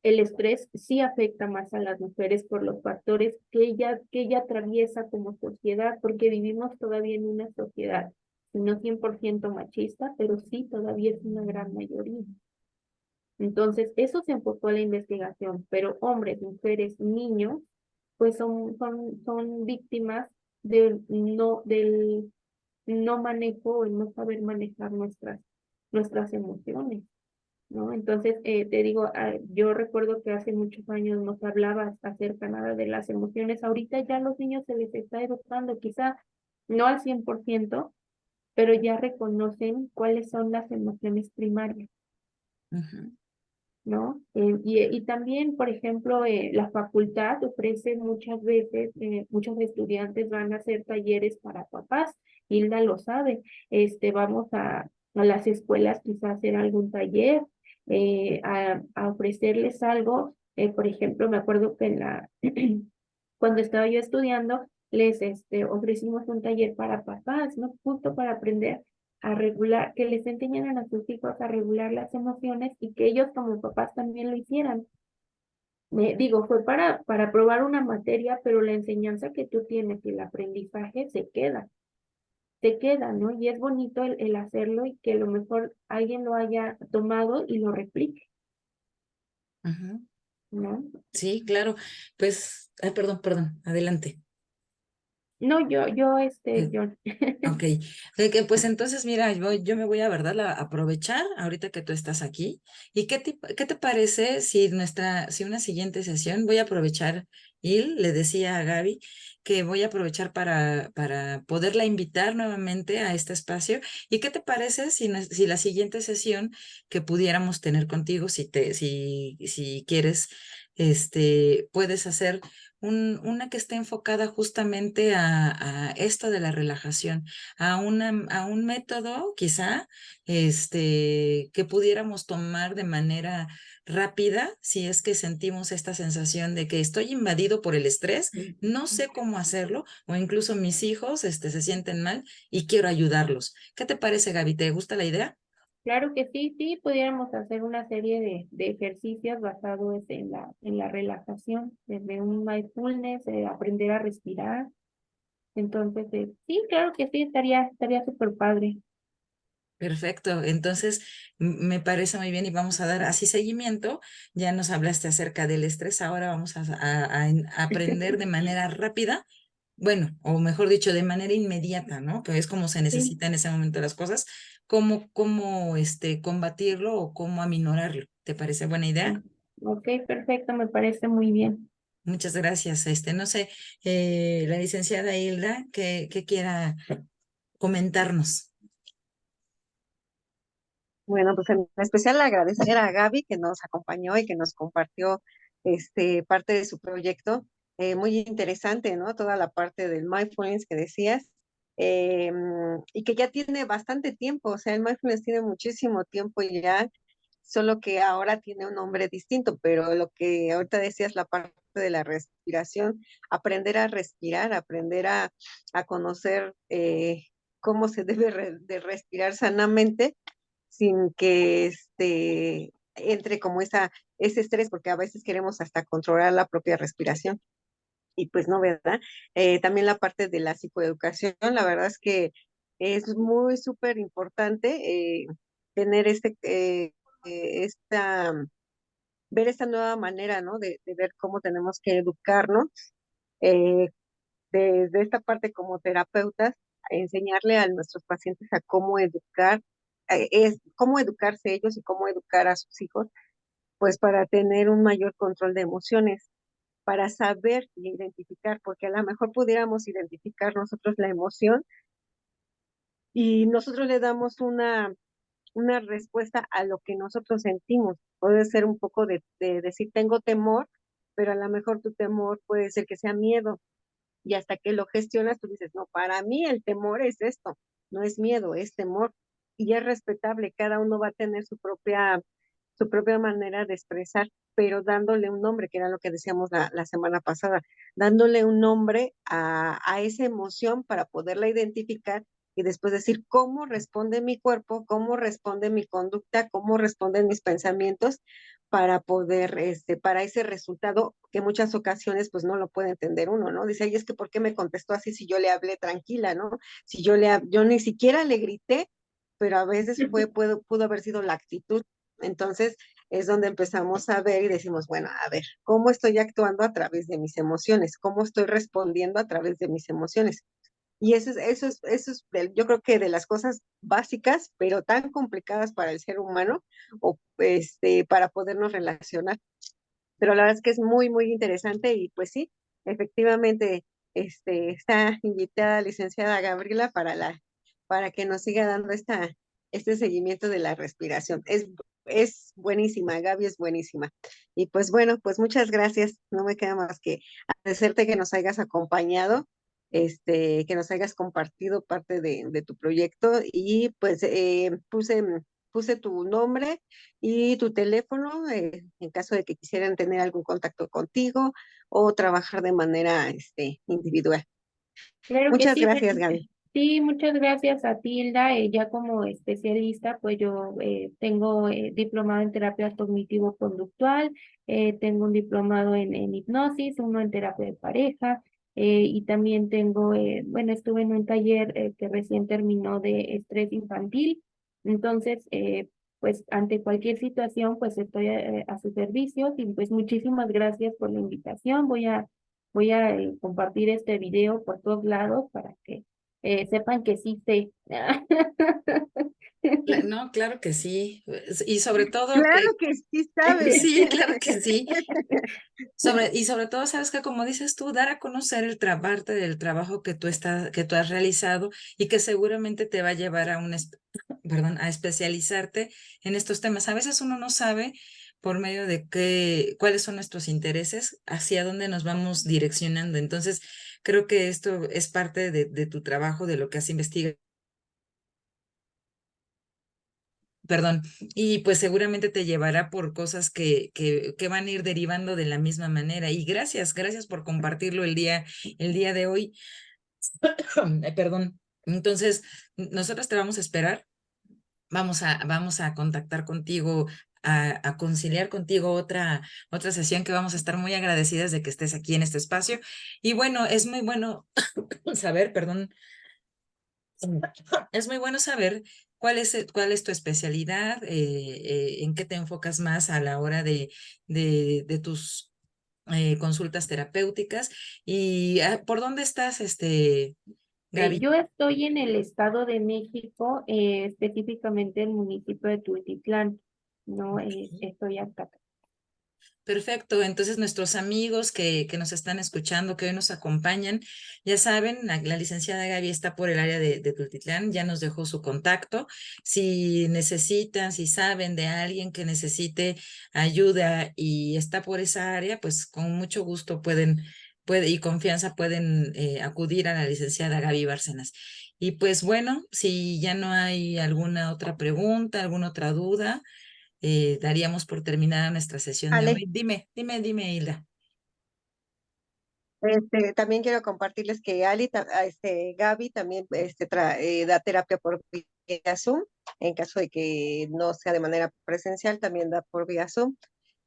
el estrés sí afecta más a las mujeres por los factores que ella atraviesa como sociedad, porque vivimos todavía en una sociedad, no 100% machista, pero sí todavía es una gran mayoría. Entonces, eso se enfocó a la investigación, pero hombres, mujeres, niños, pues son víctimas del no manejo, el no saber manejar nuestras emociones, ¿no? Entonces, te digo, yo recuerdo que hace muchos años no se hablaba acerca nada de las emociones. Ahorita ya a los niños se les está educando, quizá no al 100%, pero ya reconocen cuáles son las emociones primarias. Ujú. ¿No? Y también, por ejemplo, la facultad ofrece muchas veces, muchos estudiantes van a hacer talleres para papás. Hilda lo sabe. Vamos a las escuelas quizás a hacer algún taller, a ofrecerles algo. Por ejemplo, me acuerdo que cuando estaba yo estudiando, les ofrecimos un taller para papás, ¿no? Justo para aprender. a regular, que les enseñaran a sus hijos a regular las emociones y que ellos como papás también lo hicieran. Digo, fue para probar una materia, pero la enseñanza que tú tienes y el aprendizaje se queda, ¿no? Y es bonito el hacerlo y que a lo mejor alguien lo haya tomado y lo replique, Ujú. ¿no? Sí, claro. Pues, ay, perdón, adelante. No, Eh, yo. Ok, pues entonces mira, yo me voy a, ¿verdad? A aprovechar ahorita que tú estás aquí. ¿Y qué te parece si si una siguiente sesión, voy a aprovechar, y le decía a Gaby que voy a aprovechar para poderla invitar nuevamente a este espacio? ¿Y qué te parece si la siguiente sesión que pudiéramos tener contigo, si quieres, puedes hacer una que esté enfocada justamente a esto de la relajación, a un método quizá que pudiéramos tomar de manera rápida si es que sentimos esta sensación de que estoy invadido por el estrés, no sé cómo hacerlo, o incluso mis hijos se sienten mal y quiero ayudarlos. ¿Qué te parece, Gaby? ¿Te gusta la idea? Claro que sí, sí, pudiéramos hacer una serie de ejercicios basados en la relajación, desde un mindfulness, aprender a respirar. Entonces, sí, claro que sí, estaría súper padre. Perfecto, entonces me parece muy bien y vamos a dar así seguimiento. Ya nos hablaste acerca del estrés, ahora vamos a aprender de manera rápida, bueno, o mejor dicho, de manera inmediata, ¿no? Que es como se Sí, necesita en ese momento las cosas, cómo combatirlo o cómo aminorarlo. ¿Te parece buena idea? sí. Ok, perfecto, me parece muy bien. Muchas gracias. No sé, la licenciada Hilda, que quiera comentarnos. Bueno, pues en especial agradecer a Gaby que nos acompañó y que nos compartió parte de su proyecto. Muy interesante, ¿no? Toda la parte del mindfulness que decías. Y que ya tiene bastante tiempo, o sea, el mindfulness tiene muchísimo tiempo ya, solo que ahora tiene un nombre distinto, pero lo que ahorita decías, la parte de la respiración, aprender a respirar, a conocer cómo se debe de respirar sanamente sin que entre como ese estrés, porque a veces queremos hasta controlar la propia respiración y pues no, ¿verdad? También la parte de la psicoeducación, la verdad es que es muy súper importante tener esta, ver esta nueva manera, ¿no? De ver cómo tenemos que educarnos eh, desde esta parte como terapeutas, enseñarle a nuestros pacientes a cómo educar, cómo educarse ellos y cómo educar a sus hijos, pues para tener un mayor control de emociones, para saber y identificar, porque a lo mejor pudiéramos identificar nosotros la emoción y nosotros le damos una respuesta a lo que nosotros sentimos. Puede ser un poco de decir, tengo temor, pero a lo mejor tu temor puede ser que sea miedo y hasta que lo gestionas, tú dices, no, para mí el temor es esto, no es miedo, es temor. Y es respetable, cada uno va a tener su propia manera de expresar, pero dándole un nombre, que era lo que decíamos la semana pasada, dándole un nombre a esa emoción para poderla identificar y después decir cómo responde mi cuerpo, cómo responde mi conducta, cómo responden mis pensamientos para poder, para ese resultado que muchas ocasiones pues no lo puede entender uno, ¿no? Dice, ay, es que ¿por qué me contestó así si yo le hablé tranquila, ¿no? Si yo ni siquiera le grité, pero a veces pudo haber sido la actitud. Entonces es donde empezamos a ver y decimos, bueno, a ver, ¿cómo estoy actuando a través de mis emociones? ¿Cómo estoy respondiendo a través de mis emociones? Y yo creo que de las cosas básicas, pero tan complicadas para el ser humano o para podernos relacionar. Pero la verdad es que es muy, muy interesante y pues sí, efectivamente, está invitada la licenciada Gabriela para que nos siga dando este seguimiento de la respiración. Es buenísima, Gaby es buenísima. Y pues bueno, pues muchas gracias. No me queda más que agradecerte que nos hayas acompañado, que nos hayas compartido parte de tu proyecto y pues puse tu nombre y tu teléfono en caso de que quisieran tener algún contacto contigo o trabajar de manera individual. Claro que Muchas sí, gracias, Berenice. Gaby. Sí, muchas gracias a Tilda. Ya como especialista, pues yo tengo diplomado en terapia cognitivo-conductual, tengo un diplomado en hipnosis, uno en terapia de pareja, y también tengo, bueno, estuve en un taller que recién terminó de estrés infantil. Entonces, pues ante cualquier situación, pues estoy a sus servicios y pues muchísimas gracias por la invitación. Voy a compartir este video por todos lados para que sepan que sí sé. No, claro que sí. Y sobre todo Claro que que sí sabe. sí, claro que sí. Y sobre todo, sabes que como dices tú, dar a conocer el parte del trabajo que que tú has realizado y que seguramente te va a llevar a perdón, a especializarte en estos temas. A veces uno no sabe por medio de cuáles son nuestros intereses, hacia dónde nos vamos direccionando. Entonces, creo que esto es parte de tu trabajo, de lo que has investigado. Perdón, y pues seguramente te llevará por cosas que van a ir derivando de la misma manera. Y gracias por compartirlo el día de hoy. Perdón. Entonces, nosotros te vamos a esperar, vamos a contactar contigo, a conciliar contigo otra sesión que vamos a estar muy agradecidas de que estés aquí en este espacio. Y bueno, es muy bueno saber, perdón, es muy bueno saber cuál es tu especialidad, en qué te enfocas más a la hora de tus consultas terapéuticas y por dónde estás, Gaby. Yo estoy en el Estado de México, específicamente el municipio de Tultitlán. No, Ok. estoy acá. Perfecto, entonces nuestros amigos que nos están escuchando, que hoy nos acompañan, ya saben, la licenciada Gaby está por el área de Tultitlán, ya nos dejó su contacto. Si necesitan, si saben de alguien que necesite ayuda y está por esa área, pues con mucho gusto y confianza pueden acudir a la licenciada Gaby Bárcenas. Y pues bueno, si ya no hay alguna otra pregunta, alguna otra duda, daríamos por terminada nuestra sesión de Ale, hoy. Dime, Hilda. también quiero compartirles que Gaby también da terapia por vía Zoom, en caso de que no sea de manera presencial, también da por vía Zoom.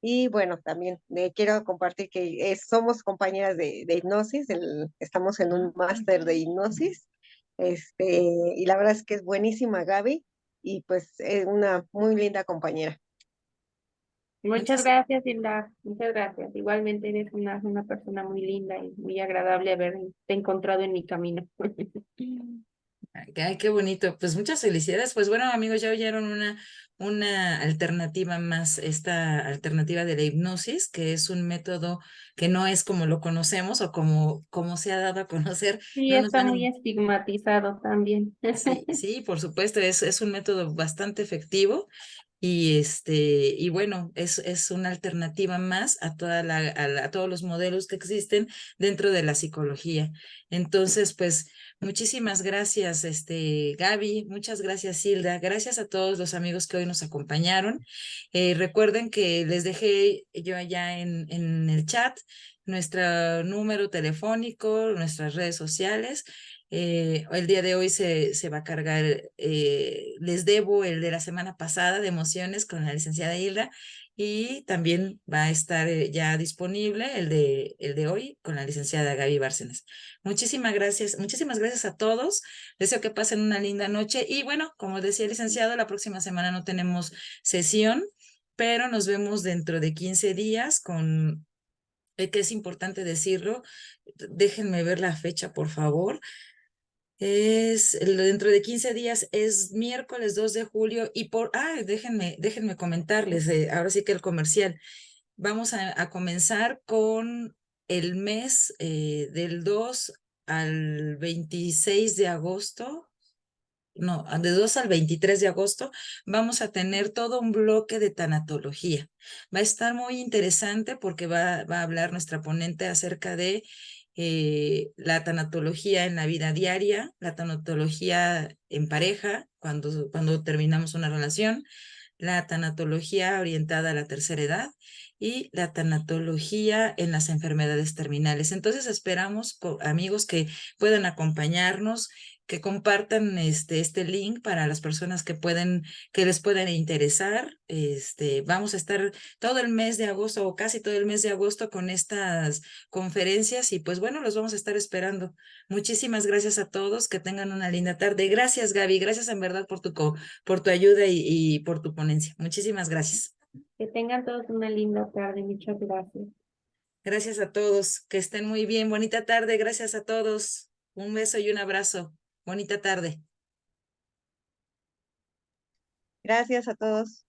Y bueno, también quiero compartir que somos compañeras de hipnosis, estamos en un máster de hipnosis, y la verdad es que es buenísima Gaby y pues es una muy linda compañera. Muchas Muchas, gracias, Hilda. Muchas gracias. Igualmente eres una persona muy linda y muy agradable haberte encontrado en mi camino. ay, qué bonito. Pues muchas felicidades. Pues bueno, amigos, ya oyeron una alternativa más, esta alternativa de la hipnosis, que es un método que no es como lo conocemos o como se ha dado a conocer. Sí, No nos está van muy estigmatizado también. Sí, sí, por supuesto, es un método bastante efectivo y bueno, es una alternativa más a a todos los modelos que existen dentro de la psicología. Entonces, pues, muchísimas gracias, Gaby, muchas gracias, Hilda, gracias a todos los amigos que hoy nos acompañaron. Recuerden que les dejé yo allá en el chat nuestro número telefónico, nuestras redes sociales. El día de hoy se va a cargar, les debo el de la semana pasada de emociones con la licenciada Hilda y también va a estar ya disponible el de hoy con la licenciada Gaby Bárcenas. Muchísimas gracias a todos. Deseo que pasen una linda noche y bueno, como decía el licenciado, la próxima semana no tenemos sesión, pero nos vemos dentro de 15 días que es importante decirlo. Déjenme ver la fecha, por favor. Dentro de 15 días, es miércoles 2 de julio déjenme comentarles, ahora sí que el comercial. Vamos a comenzar con el mes del 2 al 26 de agosto. No, de 2 al 23 de agosto vamos a tener todo un bloque de tanatología. Va a estar muy interesante porque va a hablar nuestra ponente acerca de la tanatología en la vida diaria, la tanatología en pareja, cuando terminamos una relación, la tanatología orientada a la tercera edad y la tanatología en las enfermedades terminales. Entonces esperamos, amigos, que puedan acompañarnos, que compartan este link para las personas que les puedan interesar. Vamos a estar todo el mes de agosto o casi todo el mes de agosto con estas conferencias y pues bueno, los vamos a estar esperando. Muchísimas gracias a todos, que tengan una linda tarde. Gracias, Gaby, gracias en verdad por tu ayuda y por tu ponencia. Muchísimas gracias. Que tengan todos una linda tarde. Muchas gracias. Gracias a todos, que estén muy bien. Bonita tarde, gracias a todos. Un beso y un abrazo. Bonita tarde. Gracias a todos.